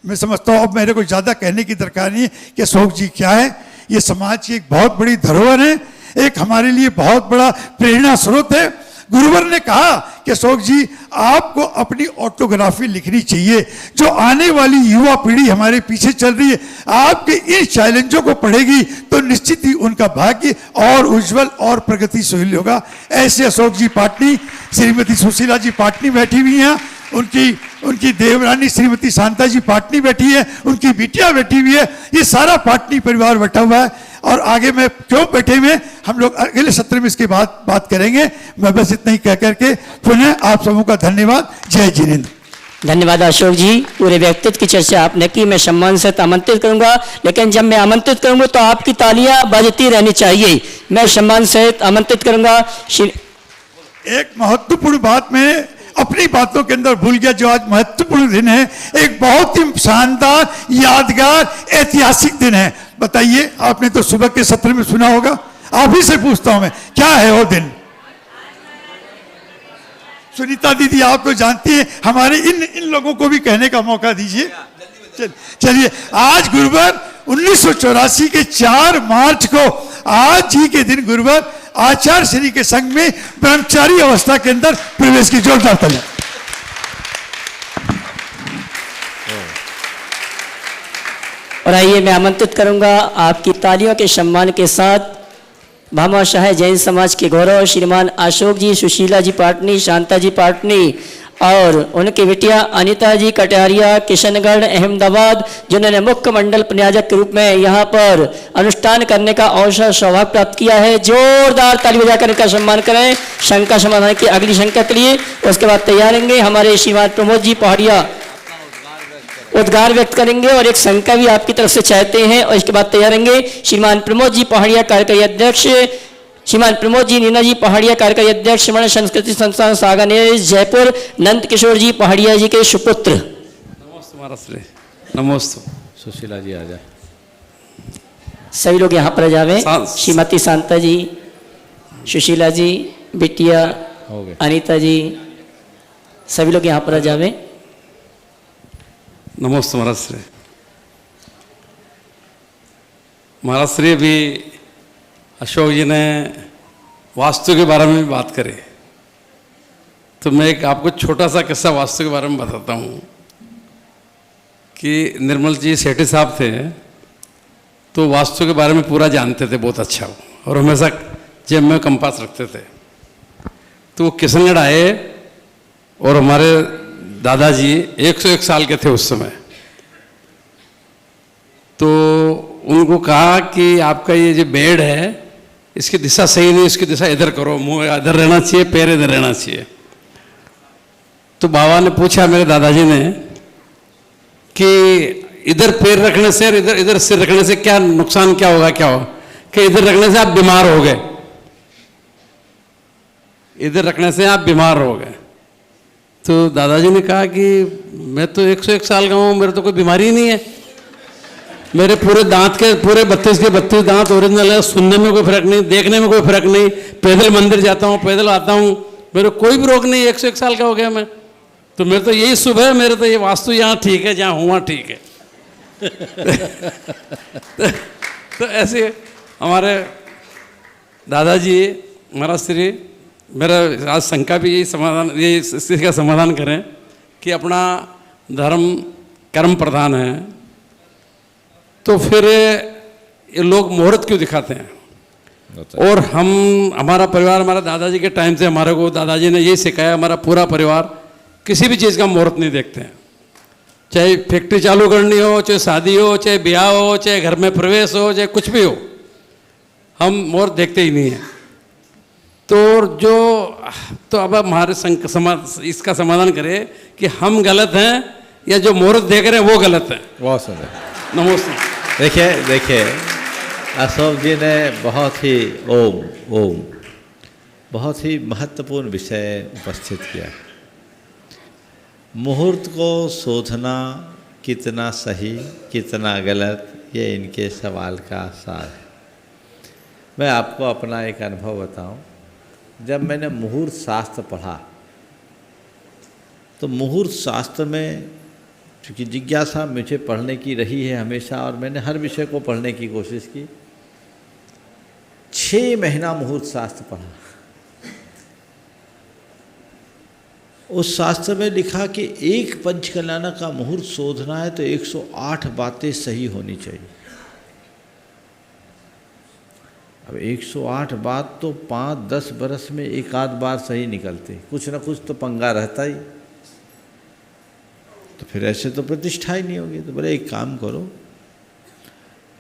Speaker 10: मैं समझता हूँ अब मेरे को ज्यादा कहने की दरकार नहीं है कि अशोक जी क्या है। ये समाज की एक बहुत बड़ी धरोहर है, एक हमारे लिए बहुत बड़ा प्रेरणा स्रोत है। गुरुवर ने कहा कि अशोक जी आपको अपनी ऑटोग्राफी लिखनी चाहिए। जो आने वाली युवा पीढ़ी हमारे पीछे चल रही है, आपके इन चैलेंजों को पढ़ेगी तो निश्चित ही उनका भाग्य और उज्जवल और प्रगतिशील होगा। ऐसे अशोक जी पाटनी, श्रीमती सुशीला जी पाटनी बैठी हुई हैं, उनकी देवरानी श्रीमती शांता जी पाटनी बैठी है, उनकी बिटिया बैठी हुई है, ये सारा पाटनी परिवार बैठा हुआ है। और आगे मैं क्यों बैठे हुए, हम लोग अगले सत्र में इसके बाद बात करेंगे। मैं बस इतना ही कह करके पुनः आप सबों का धन्यवाद। जय जिनेन्द्र।
Speaker 1: धन्यवाद अशोक जी, पूरे व्यक्तित्व की चर्चा आपने की। मैं सम्मान से आमंत्रित करूंगा, लेकिन जब मैं आमंत्रित करूंगा तो आपकी तालियां बजती रहनी चाहिए। मैं सम्मान से आमंत्रित करूंगा।
Speaker 10: एक महत्वपूर्ण बात में अपनी बातों के अंदर भूल गया, जो आज महत्वपूर्ण दिन है, एक बहुत ही शानदार, यादगार, ऐतिहासिक दिन है। बताइए, आपने तो सुबह के सत्र में सुना होगा, आप ही से पूछता हूं मैं, क्या है वो दिन? सुनीता दीदी आप तो जानती हैं, हमारे इन लोगों को भी कहने का मौका दीजिए। चलिए, आज गुरुवार 1984 के 4 मार्च को, आज ही के दिन गुरुवार आचार्य श्री के संग में ब्रह्मचारी अवस्था के अंदर प्रवेश की। जोरदार तालियां।
Speaker 1: और आइए मैं आमंत्रित करूंगा आपकी तालियों के सम्मान के साथ भामाशाह जैन समाज के गौरव श्रीमान अशोक जी, सुशीला जी पाटनी, शांता जी पाटनी और उनकी बिटिया अनीता जी कटारिया, किशनगढ़, अहमदाबाद, जिन्होंने मुख्य मंडल प्रयाजक के रूप में यहाँ पर अनुष्ठान करने का अवसर सौभाग्य प्राप्त किया है। जोरदार ताली बजाकर इनका सम्मान करें। शंका समाधान की अगली शंका के लिए उसके बाद तैयार रहेंगे हमारे श्रीमान प्रमोद जी पहाड़िया, उद्गार व्यक्त करेंगे और एक शंका भी आपकी तरफ से चाहते हैं, और इसके बाद तैयार रहेंगे श्रीमान प्रमोद जी पहाड़िया कार्यकारी अध्यक्ष, श्रीमान प्रमोद जी नीना जी पहाड़िया कार्यकारी अध्यक्ष, श्रीमान संस्कृति संस्थान सागानेर जयपुर, नंद किशोर जी पहाड़िया जी के सुपुत्र।
Speaker 11: नमस्ते महाराष्ट्र, नमस्ते।
Speaker 2: सुशीला जी आ जाए,
Speaker 1: सभी लोग यहाँ पर जावे। श्रीमती शांता जी, सुशीला जी, बिटिया अनीता जी, सभी लोग यहाँ पर जावे।
Speaker 11: नमस्ते महाराष्ट्र। महाराष्ट्र भी अशोक जी ने वास्तु के बारे में भी बात करी, तो मैं एक आपको छोटा सा किस्सा वास्तु के बारे में बताता हूँ कि निर्मल जी सेठी साहब थे, तो वास्तु के बारे में पूरा जानते थे, बहुत अच्छा, और हमेशा जेब में कंपास रखते थे। तो वो किशनगढ़ आए और हमारे दादाजी 101 साल के थे उस समय, तो उनको कहा कि आपका ये जो बेड है इसकी दिशा सही नहीं, इसकी दिशा इधर करो, मुंह इधर रहना चाहिए, पैर इधर रहना चाहिए। तो बाबा ने पूछा मेरे दादाजी ने कि इधर पैर रखने से और इधर इधर सिर रखने से क्या नुकसान, क्या होगा, क्या होगा? कि इधर रखने से आप बीमार हो गए, इधर रखने से आप बीमार हो गए। तो दादाजी ने कहा कि मैं तो 101 साल का हूँ, मेरे तो कोई बीमारी ही नहीं है, मेरे पूरे दांत के पूरे 32 के 32 दांत ओरिजिनल है, सुनने में कोई फर्क नहीं, देखने में कोई फर्क नहीं, पैदल मंदिर जाता हूँ, पैदल आता हूँ, मेरे कोई भी रोग नहीं, 101 साल का हो गया मैं। तो मेरे तो यही शुभ है, मेरे तो ये वास्तु यहाँ ठीक है, जहाँ हुआ ठीक है। तो ऐसे हमारे दादाजी महाराज श्री, मेरा आज शंका भी यही समाधान, यही स्थिति का समाधान करें कि अपना धर्म कर्म प्रधान है, तो फिर ये लोग मुहूर्त क्यों दिखाते हैं? और हमारा परिवार, हमारा दादाजी के टाइम से हमारे को दादाजी ने यही सिखाया, हमारा पूरा परिवार किसी भी चीज़ का मुहूर्त नहीं देखते हैं। चाहे फैक्ट्री चालू करनी हो, चाहे शादी हो, चाहे ब्याह हो, चाहे घर में प्रवेश हो, चाहे कुछ भी हो, हम मुहूर्त देखते ही नहीं हैं। तो अब हमारे इसका समाधान करें कि हम गलत हैं या जो मुहूर्त देख रहे हैं वो गलत है।
Speaker 2: बहुत सुंदर।
Speaker 11: नमस्ते।
Speaker 2: देखिए अशोक जी ने बहुत ही बहुत ही महत्वपूर्ण विषय उपस्थित किया। मुहूर्त को शोधना कितना सही कितना गलत, ये इनके सवाल का सार है। मैं आपको अपना एक अनुभव बताऊं। जब मैंने मुहूर्त शास्त्र पढ़ा तो मुहूर्त शास्त्र में चूँकि जिज्ञासा मुझे पढ़ने की रही है हमेशा, और मैंने हर विषय को पढ़ने की कोशिश की। 6 महीना मुहूर्त शास्त्र पढ़ा। उस शास्त्र में लिखा कि एक पंचकल्याण का मुहूर्त शोधना है तो 108 बातें सही होनी चाहिए। अब 108 बात तो 5-10 बरस में एक आध बार सही निकलते, कुछ ना कुछ तो पंगा रहता ही, तो फिर ऐसे तो प्रतिष्ठा ही नहीं होगी। तो बोले एक काम करो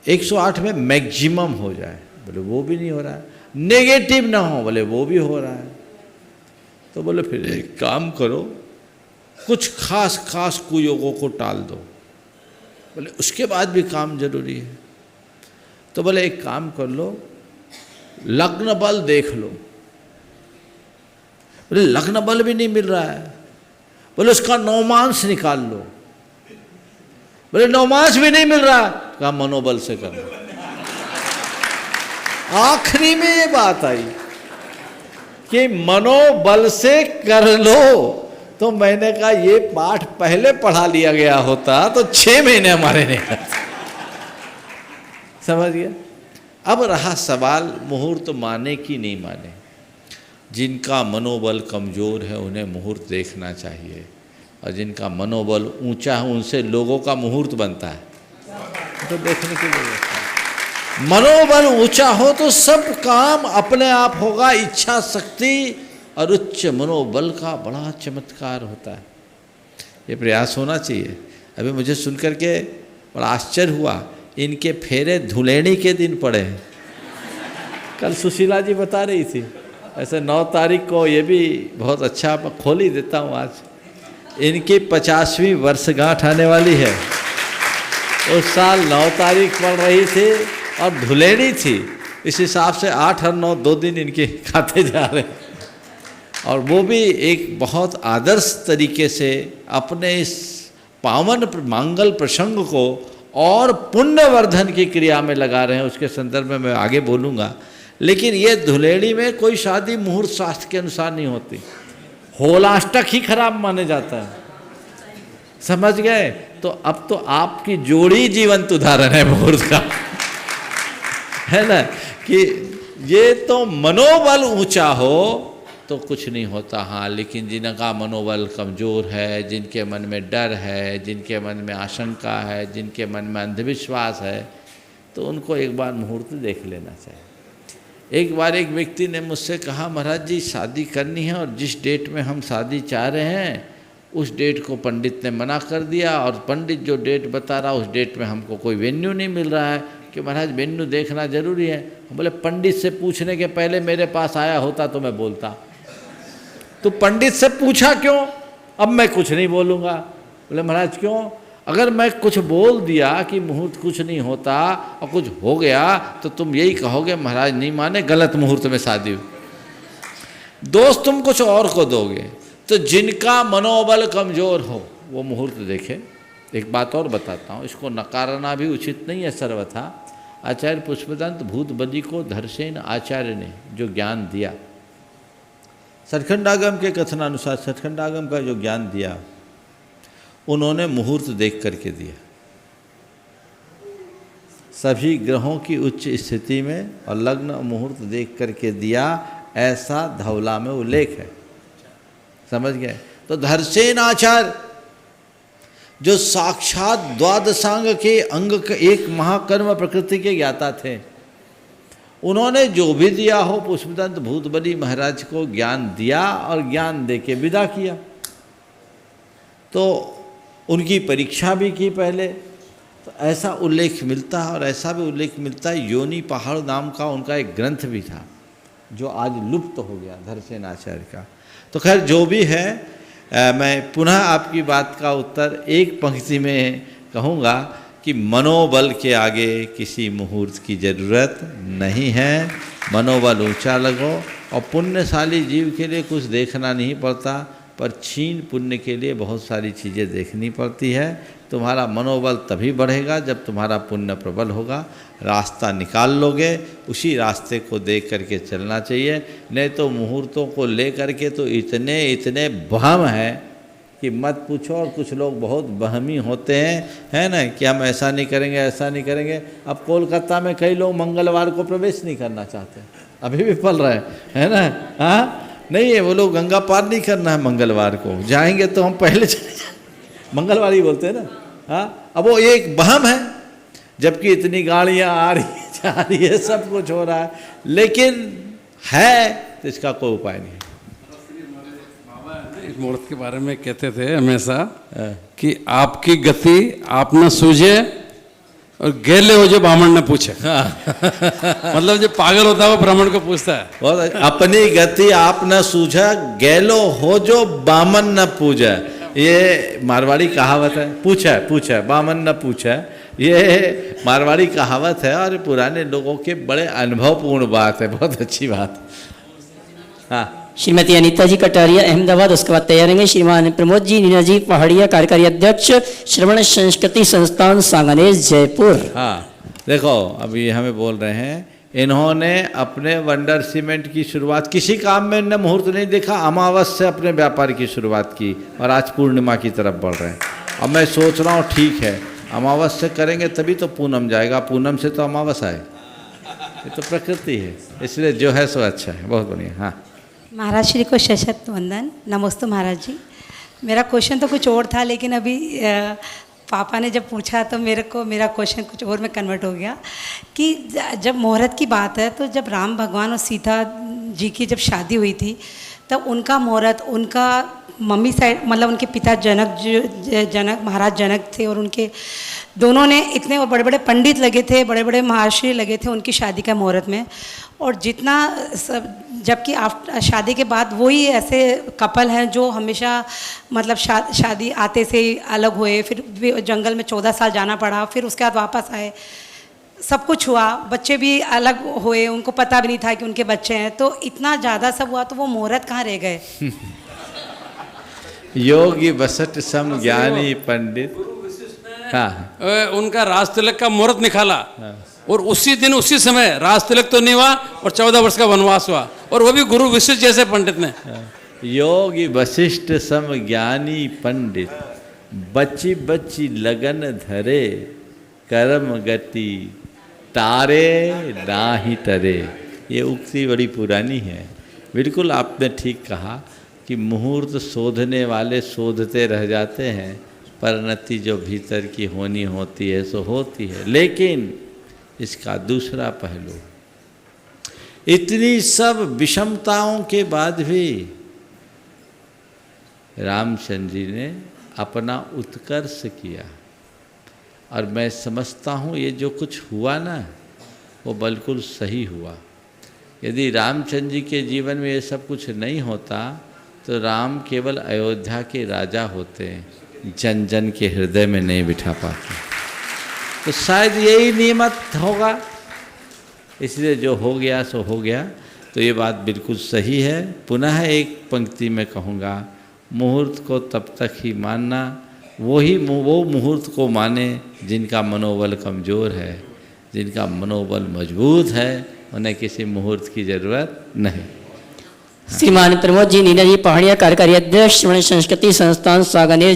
Speaker 2: 108 में मैक्सिमम हो जाए। बोले वो भी नहीं हो रहा है। नेगेटिव ना हो, बोले वो भी हो रहा है। तो बोले फिर एक काम करो कुछ खास कुयोगों को टाल दो, बोले उसके बाद भी काम जरूरी है। तो बोले एक काम कर लो, लग्न बल देख लो। बोले लग्न बल भी नहीं मिल रहा है। बोले उसका नौमांश निकाल लो। बोले नौमांश भी नहीं मिल रहा, कहा मनोबल से कर लो। आखिरी में ये बात आई कि मनोबल से कर लो। तो मैंने कहा ये पाठ पहले पढ़ा लिया गया होता तो 6 महीने हमारे नहीं लगते। समझ गया। अब रहा सवाल मुहूर्त माने कि नहीं माने। जिनका मनोबल कमज़ोर है उन्हें मुहूर्त देखना चाहिए, और जिनका मनोबल ऊंचा है उनसे लोगों का मुहूर्त बनता है, तो देखने के लिए। मनोबल ऊंचा हो तो सब काम अपने आप होगा। इच्छा शक्ति और उच्च मनोबल का बड़ा चमत्कार होता है। ये प्रयास होना चाहिए। अभी मुझे सुनकर के बड़ा आश्चर्य हुआ, इनके फेरे धुलेणी के दिन पड़े हैं। कल सुशीला जी बता रही थी, ऐसे 9 तारीख को, ये भी बहुत अच्छा, मैं खोल ही देता हूँ आज। इनकी 50वीं वर्षगांठ आने वाली है। उस साल 9 तारीख पड़ रही थी और धुलेणी थी, इस हिसाब से 8 और 9 2 दिन इनके खाते जा रहे हैं। और वो भी एक बहुत आदर्श तरीके से अपने इस पावन मांगल प्रसंग को और पुण्यवर्धन की क्रिया में लगा रहे हैं। उसके संदर्भ में मैं आगे बोलूँगा। लेकिन ये धुलेड़ी में कोई शादी मुहूर्त शास्त्र के अनुसार नहीं होती। होलाष्टक ही खराब माने जाता है। समझ गए। तो अब तो आपकी जोड़ी जीवंत उदाहरण है मुहूर्त का, है ना, कि ये तो मनोबल ऊंचा हो तो कुछ नहीं होता। हाँ, लेकिन जिनका मनोबल कमज़ोर है, जिनके मन में डर है, जिनके मन में आशंका है, जिनके मन में अंधविश्वास है, तो उनको एक बार मुहूर्त देख लेना चाहिए। एक बार एक व्यक्ति ने मुझसे कहा, महाराज जी शादी करनी है और जिस डेट में हम शादी चाह रहे हैं उस डेट को पंडित ने मना कर दिया, और पंडित जो डेट बता रहा उस डेट में हमको कोई वेन्यू नहीं मिल रहा है कि महाराज वेन्यू देखना जरूरी है। बोले पंडित से पूछने के पहले मेरे पास आया होता तो मैं बोलता। तो पंडित से पूछा क्यों? अब मैं कुछ नहीं बोलूँगा। बोले महाराज क्यों? अगर मैं कुछ बोल दिया कि मुहूर्त कुछ नहीं होता और कुछ हो गया तो तुम यही कहोगे महाराज नहीं माने, गलत मुहूर्त में शादी हुई। दोस्त तुम कुछ और को दोगे। तो जिनका मनोबल कमज़ोर हो वो मुहूर्त देखे। एक बात और बताता हूँ, इसको नकारना भी उचित नहीं है सर्वथा। आचार्य पुष्पदंत भूतबली को धरसेन आचार्य ने जो ज्ञान दिया, सचखंडागम के कथनानुसार सचखंडागम का जो ज्ञान दिया उन्होंने मुहूर्त देख करके दिया। सभी ग्रहों की उच्च स्थिति में और लग्न मुहूर्त देख करके दिया, ऐसा धवला में उल्लेख है। समझ गए। तो धरसेन आचार्य जो साक्षात द्वादशांग के अंग के एक महाकर्म प्रकृति के ज्ञाता थे, उन्होंने जो भी दिया हो पुष्पदंत भूतबली महाराज को ज्ञान दिया और ज्ञान दे के विदा किया। तो उनकी परीक्षा भी की पहले। तो ऐसा उल्लेख मिलता है, और ऐसा भी उल्लेख मिलता है योनि पहाड़ नाम का उनका एक ग्रंथ भी था जो आज लुप्त हो गया धरसेन आचार्य का। तो खैर जो भी है, मैं पुनः आपकी बात का उत्तर एक पंक्ति में कहूँगा कि मनोबल के आगे किसी मुहूर्त की ज़रूरत नहीं है। मनोबल ऊंचा लगो, और पुण्यशाली जीव के लिए कुछ देखना नहीं पड़ता, पर क्षीण पुण्य के लिए बहुत सारी चीज़ें देखनी पड़ती है। तुम्हारा मनोबल तभी बढ़ेगा जब तुम्हारा पुण्य प्रबल होगा। रास्ता निकाल लोगे, उसी रास्ते को देख करके चलना चाहिए। नहीं तो मुहूर्तों को ले करके तो इतने बहम हैं कि मत पूछो। और कुछ लोग बहुत बहमी होते हैं, है ना, कि हम ऐसा नहीं करेंगे, ऐसा नहीं करेंगे। अब कोलकाता में कई लोग मंगलवार को प्रवेश नहीं करना चाहते, अभी भी पल रहे है ना। हाँ, नहीं है, वो लोग गंगा पार नहीं करना है मंगलवार को, जाएंगे तो हम पहले चले जाएंगे, मंगलवार ही बोलते हैं ना। हाँ, अब वो एक बहम है, जबकि इतनी गाड़ियाँ आ रही है, जा रही है, सब कुछ हो रहा है, लेकिन है तो इसका कोई उपाय नहीं है।
Speaker 11: इस मुहूर्त के बारे में कहते थे हमेशा कि आपकी गति आप न सूझे और गेले हो जो ब्राह्मण न पूछे। मतलब जो पागल होता है वो ब्राह्मण को पूछता है।
Speaker 2: अपनी गति आप न सूझा, गैलो हो जो बामन न पूजा। ये मारवाड़ी कहावत है। पूछा बामन न पूछा, ये मारवाड़ी कहावत है और पुराने लोगों के बड़े अनुभवपूर्ण बात है, बहुत अच्छी बात। हाँ,
Speaker 1: श्रीमती अनीता जी कटारिया अहमदाबाद, उसके बाद तैयार रहेंगे श्रीमान प्रमोद जी नीना जी पहाड़िया, कार्यकारी अध्यक्ष श्रवण संस्कृति संस्थान सांगानेर जयपुर।
Speaker 2: हाँ, देखो अभी हमें बोल रहे हैं, इन्होंने अपने वंडर सीमेंट की शुरुआत, किसी काम में इन्होंने मुहूर्त नहीं देखा, अमावस से अपने व्यापार की शुरुआत की और आज पूर्णिमा की तरफ बढ़ रहे हैं। अब मैं सोच रहा हूँ ठीक है, अमावस से करेंगे तभी तो पूनम जाएगा, पूनम से तो अमावस आए, ये तो प्रकृति है, इसलिए जो है सो अच्छा है, बहुत बढ़िया। हाँ,
Speaker 12: महाराज श्री को सशक्त वंदन, नमस्ते महाराज जी। मेरा क्वेश्चन तो कुछ और था, लेकिन अभी पापा ने जब पूछा तो मेरा क्वेश्चन कुछ और में कन्वर्ट हो गया कि जब मुहूर्त की बात है तो जब राम भगवान और सीता जी की जब शादी हुई थी तब उनका मुहूर्त, उनका मम्मी साइड मतलब उनके पिता जनक महाराज जनक थे और उनके दोनों ने इतने और बड़े बड़े पंडित लगे थे, बड़े बड़े महर्षि लगे थे उनकी शादी का मुहूर्त में। और जितना सब, जबकि शादी के बाद वही ऐसे कपल हैं जो हमेशा मतलब शादी आते से ही अलग हुए, फिर जंगल में 14 साल जाना पड़ा, फिर उसके बाद वापस आए, सब कुछ हुआ, बच्चे भी अलग हुए, उनको पता भी नहीं था कि उनके बच्चे हैं, तो इतना ज़्यादा सब हुआ तो वो मुहूर्त कहाँ रह गए?
Speaker 2: योगी वसट सम ज्ञानी पंडित, हाँ,
Speaker 11: उनका राज तिलक का मुहूर्त निकाला और उसी दिन उसी समय राज तिलक तो नहीं हुआ और 14 वर्ष का वनवास हुआ, और वो भी गुरु वशिष्ठ जैसे पंडित ने।
Speaker 2: योगी वशिष्ठ सम ज्ञानी पंडित, बच्ची बच्ची लगन धरे, कर्म गति तारे नाही तरे। ये उक्ति बड़ी पुरानी है। बिल्कुल आपने ठीक कहा कि मुहूर्त शोधने वाले शोधते रह जाते हैं, परिणति जो भीतर की होनी होती है सो होती है। लेकिन इसका दूसरा पहलू, इतनी सब विषमताओं के बाद भी रामचंद्र जी ने अपना उत्कर्ष किया, और मैं समझता हूँ ये जो कुछ हुआ ना वो बिल्कुल सही हुआ। यदि रामचंद्र जी के जीवन में ये सब कुछ नहीं होता तो राम केवल अयोध्या के राजा होते, जन जन के हृदय में नहीं बिठा पाते। तो शायद यही नियमत होगा, इसलिए जो हो गया सो हो गया। तो ये बात बिल्कुल सही है। पुनः एक पंक्ति में कहूँगा, मुहूर्त को तब तक ही मानना, वो मुहूर्त को माने जिनका मनोबल कमज़ोर है, जिनका मनोबल मजबूत है, उन्हें किसी मुहूर्त की ज़रूरत नहीं।
Speaker 1: श्रीमान प्रमोद जी नीना जी पहाड़िया, कार्यकारी अध्यक्ष श्रवण संस्कृति संस्थान सांगानेर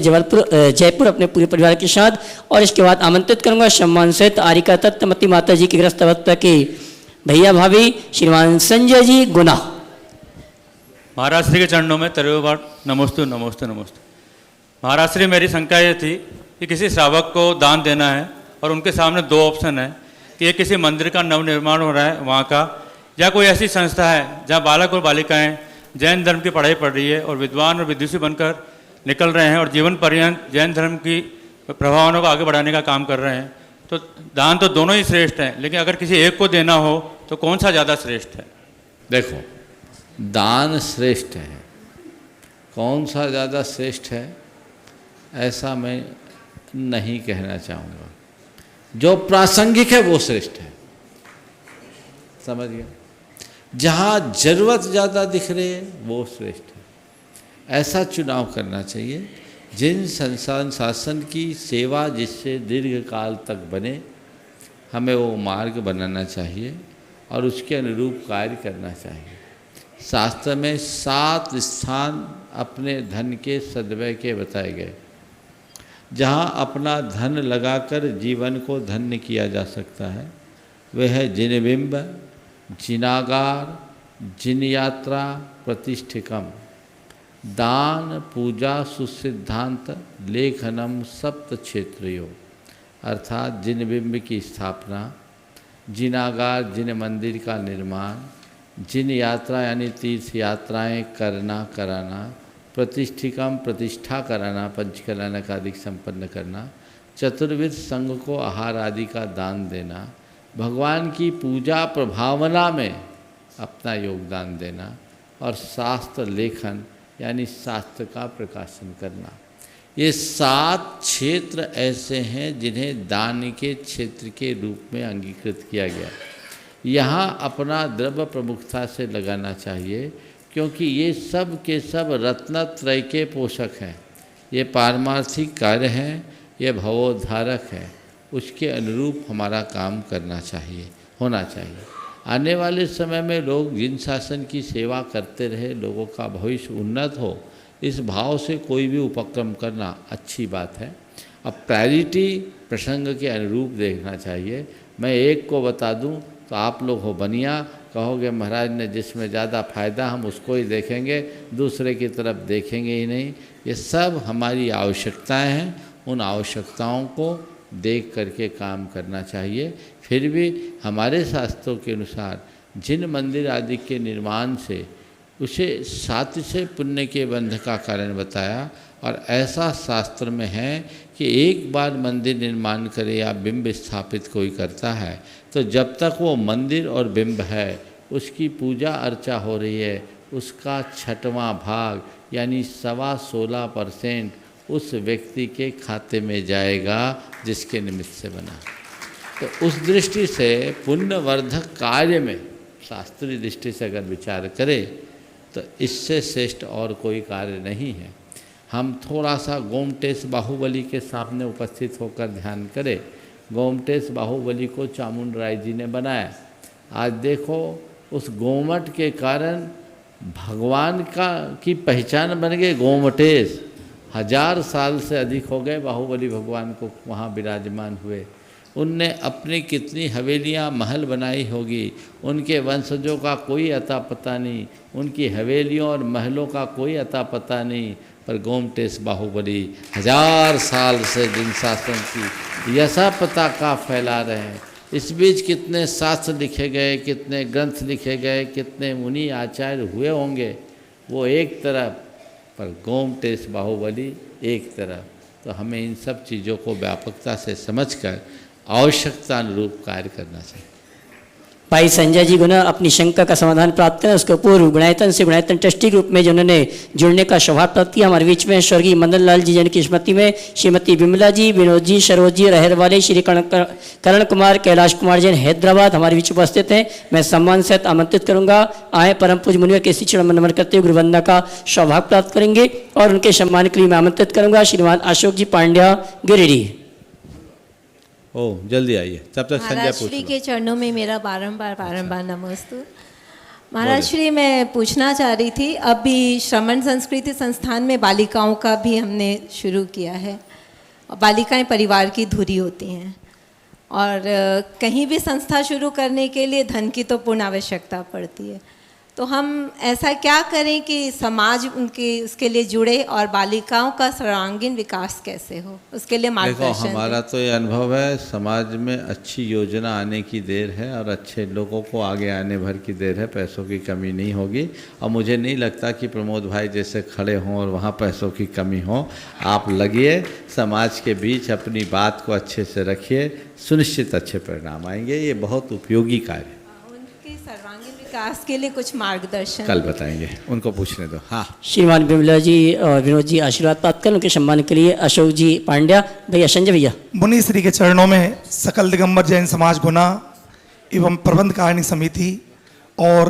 Speaker 1: जयपुर अपने पूरे परिवार के साथ। और इसके बाद आमंत्रित करूंगा सम्मान सहित आरिका तत्वमती माता जी की ग्रस्त अवस्था के भैया भाभी श्रीमान संजय जी गुना।
Speaker 13: महाराज श्री के चरणों में तरह बार नमोस्तु नमोस्तु नमोस्तु। महाराज श्री, मेरी शंका ये थी कि किसी श्रावक को दान देना है और उनके सामने दो ऑप्शन है कि ये किसी मंदिर का नवनिर्माण हो रहा है वहाँ का, या कोई ऐसी संस्था है जहाँ बालक और बालिकाएं जैन धर्म की पढ़ाई पढ़ रही है और विद्वान और विदुषी बनकर निकल रहे हैं और जीवन पर्यंत जैन धर्म की प्रभावनाओं को आगे बढ़ाने का काम कर रहे हैं। तो दान तो दोनों ही श्रेष्ठ हैं, लेकिन अगर किसी एक को देना हो तो कौन सा ज़्यादा श्रेष्ठ है?
Speaker 2: देखो, दान श्रेष्ठ है, कौन सा ज़्यादा श्रेष्ठ है ऐसा मैं नहीं कहना चाहूँगा। जो प्रासंगिक है वो श्रेष्ठ है, समझ गया। जहाँ जरूरत ज़्यादा दिख रही है वो श्रेष्ठ है। ऐसा चुनाव करना चाहिए जिन संस्थान शासन की सेवा जिससे दीर्घ काल तक बने, हमें वो मार्ग बनाना चाहिए और उसके अनुरूप कार्य करना चाहिए। शास्त्र में 7 स्थान अपने धन के सद्व्यय के बताए गए, जहाँ अपना धन लगाकर जीवन को धन्य किया जा सकता है। वह है जिनबिंब, जिनागार, जिन यात्रा, प्रतिष्ठिकम, दान, पूजा, सुसिद्धांत, लेखनम, सप्त क्षेत्रियो, अर्थात जिनबिंब की स्थापना, जिनागार जिन मंदिर का निर्माण, जिन यात्रा यानी तीर्थ यात्राएं करना कराना, प्रतिष्ठिकम प्रतिष्ठा कराना, पंचकल्याणक आदि संपन्न करना, चतुर्विध संघ को आहार आदि का दान देना, भगवान की पूजा प्रभावना में अपना योगदान देना और शास्त्र लेखन यानी शास्त्र का प्रकाशन करना। ये 7 क्षेत्र ऐसे हैं जिन्हें दान के क्षेत्र के रूप में अंगीकृत किया गया। यहाँ अपना द्रव्य प्रमुखता से लगाना चाहिए, क्योंकि ये सब के सब रत्नत्रय के पोषक हैं। ये पारमार्थिक कार्य हैं, ये भवोद्धारक है। उसके अनुरूप हमारा काम करना चाहिए, होना चाहिए। आने वाले समय में लोग जिन शासन की सेवा करते रहे, लोगों का भविष्य उन्नत हो, इस भाव से कोई भी उपक्रम करना अच्छी बात है। अब प्रायोरिटी प्रसंग के अनुरूप देखना चाहिए। मैं एक को बता दूं तो आप लोग हो बनिया, कहोगे महाराज ने जिसमें ज़्यादा फायदा हम उसको ही देखेंगे, दूसरे की तरफ देखेंगे ही नहीं। ये सब हमारी आवश्यकताएं हैं, उन आवश्यकताओं को देख करके काम करना चाहिए। फिर भी हमारे शास्त्रों के अनुसार जिन मंदिर आदि के निर्माण से उसे सातिशय पुण्य के बंध का कारण बताया, और ऐसा शास्त्र में है कि एक बार मंदिर निर्माण करे या बिंब स्थापित कोई करता है तो जब तक वो मंदिर और बिंब है उसकी पूजा अर्चा हो रही है, उसका 6वां भाग यानी 16.25% उस व्यक्ति के खाते में जाएगा जिसके निमित्त से बना। तो उस दृष्टि से पुण्यवर्धक कार्य में शास्त्रीय दृष्टि से अगर विचार करें तो इससे श्रेष्ठ और कोई कार्य नहीं है। हम थोड़ा सा गोमटेश बाहुबली के सामने उपस्थित होकर ध्यान करें। गोमटेश बाहुबली को चामुंड राय जी ने बनाया। आज देखो उस गोमट के कारण भगवान की पहचान बन गई गोमटेश। 1000 साल से अधिक हो गए बाहुबली भगवान को वहाँ विराजमान हुए। उनने अपनी कितनी हवेलियाँ महल बनाई होगी, उनके वंशजों का कोई अता पता नहीं, उनकी हवेलियों और महलों का कोई अता पता नहीं, पर गोमटेश बाहुबली 1000 साल से जिन शासन की यशा पताका फैला रहे हैं। इस बीच कितने शास्त्र लिखे गए, कितने ग्रंथ लिखे गए, कितने मुनि आचार्य हुए होंगे, वो एक तरफ, पर गोमटेश बाहुबली एक तरफ। तो हमें इन सब चीज़ों को व्यापकता से समझकर आवश्यकता अनुरूप कार्य करना चाहिए।
Speaker 1: भाई संजय जी गुना अपनी शंका का समाधान प्राप्त करें। उसके पूर्व गुणायतन से गुणायतन ट्रस्टी के रूप में जिन्होंने जुड़ने का सौभाग्य प्राप्त किया, हमारे बीच में स्वर्गीय मदन लाल जी जिनकी स्मृति में श्रीमती बिमला जी, विनोद जी, सरोज जी रहर वाले, श्री करण कुमार, कैलाश कुमार जैन हैदराबाद हमारे बीच उपस्थित हैं। मैं सम्मान सहित आमंत्रित करूंगा। आए परम पूज्य मुनिवर के चरण नमन करते हुए गुरुवंदना का सौभाग्य प्राप्त करेंगे और उनके सम्मान के लिए मैं आमंत्रित करूंगा श्रीमान अशोक जी पांड्या गिरिडीह।
Speaker 2: जल्दी आइए, तब तक संजय
Speaker 14: महाराज
Speaker 2: पूछ
Speaker 14: श्री
Speaker 2: लो।
Speaker 14: के चरणों में मेरा बारंबार नमोस्तु। महाराज श्री, मैं पूछना चाह रही थी, अभी श्रमण संस्कृति संस्थान में बालिकाओं का भी हमने शुरू किया है। बालिकाएं परिवार की धुरी होती हैं और कहीं भी संस्था शुरू करने के लिए धन की तो पूर्ण आवश्यकता पड़ती है। तो हम ऐसा क्या करें कि समाज उसके लिए जुड़े और बालिकाओं का सर्वांगीण विकास कैसे हो, उसके लिए मार्गदर्शन
Speaker 2: देखो, हमारा तो ये अनुभव है, समाज में अच्छी योजना आने की देर है और अच्छे लोगों को आगे आने भर की देर है। पैसों की कमी नहीं होगी और मुझे नहीं लगता कि प्रमोद भाई जैसे खड़े हों और वहाँ पैसों की कमी हो। आप लगिए, समाज के बीच अपनी बात को अच्छे से रखिए, सुनिश्चित अच्छे परिणाम आएंगे। ये बहुत उपयोगी कार्य है।
Speaker 14: सर्वांगीण विकास के लिए कुछ मार्गदर्शन
Speaker 2: कल बताएंगे, उनको पूछने दो। हाँ,
Speaker 1: श्रीमान बिमला जी और विनोद जी आशीर्वाद प्राप्त कर उनके सम्मान के लिए अशोक जी पांड्या। भैया संजय भैया।
Speaker 7: मुनि श्री के चरणों में सकल दिगंबर जैन समाज गुना एवं प्रबंध कारिणी समिति और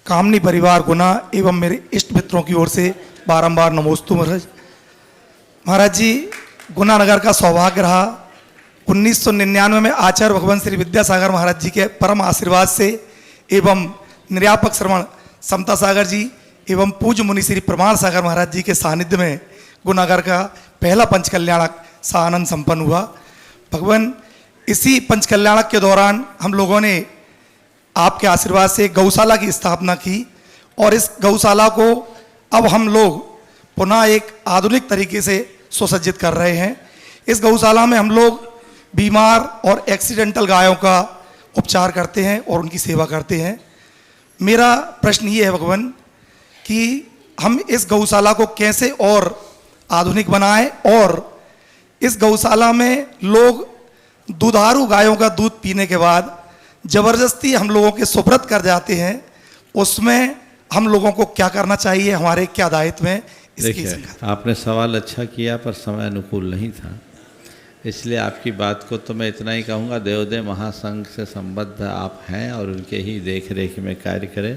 Speaker 7: कामनी परिवार गुना एवं मेरे इष्ट मित्रों की ओर से बारंबार नमोस्तु महाराज। महाराज जी, गुनानगर का सौभाग्य रहा 1999 में आचार्य भगवान श्री विद्यासागर महाराज जी के परम आशीर्वाद से एवं निर्यापक श्रवण समता सागर जी एवं पूज्य मुनि श्री प्रमाण सागर महाराज जी के सानिध्य में गुनानगर का पहला पंचकल्याणक सानंद संपन्न हुआ। भगवान, इसी पंचकल्याणक के दौरान हम लोगों ने आपके आशीर्वाद से गौशाला की स्थापना की और इस गौशाला को अब हम लोग पुनः एक आधुनिक तरीके से सुसज्जित कर रहे हैं। इस गौशाला में हम लोग बीमार और एक्सीडेंटल गायों का उपचार करते हैं और उनकी सेवा करते हैं। मेरा प्रश्न ये है भगवान कि हम इस गौशाला को कैसे और आधुनिक बनाएं और इस गौशाला में लोग दुधारू गायों का दूध पीने के बाद जबरदस्ती हम लोगों के सुब्रत कर जाते हैं, उसमें हम लोगों को क्या करना चाहिए, हमारे क्या दायित्व हैं?
Speaker 2: देखिए, आपने सवाल अच्छा किया पर समय अनुकूल नहीं था, इसलिए आपकी बात को तो मैं इतना ही कहूँगा, देवोदय महासंघ से संबद्ध आप हैं और उनके ही देख रेख में कार्य करें।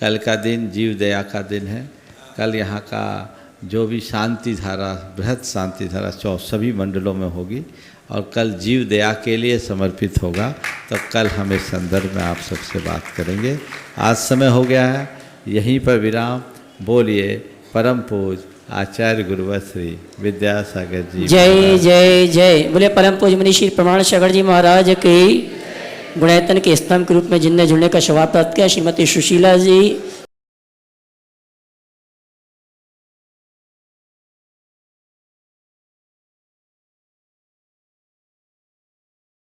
Speaker 2: कल का दिन जीव दया का दिन है। कल यहाँ का जो भी शांति धारा, बृहद शांति धारा सभी मंडलों में होगी और कल जीव दया के लिए समर्पित होगा। तो कल हम इस संदर्भ में आप सबसे बात करेंगे। आज समय हो गया है, यहीं पर विराम। बोलिए परम पूज आचार्य गुरुवर श्री विद्यासागर जी।
Speaker 1: जय जय जय। बोले परम पूज मुनि श्री प्रमाण सागर जी महाराज की। गुणायतन के स्तंभ के रूप में जिनने जुड़ने का सौभाग्य प्राप्त किया, श्रीमती सुशीला जी,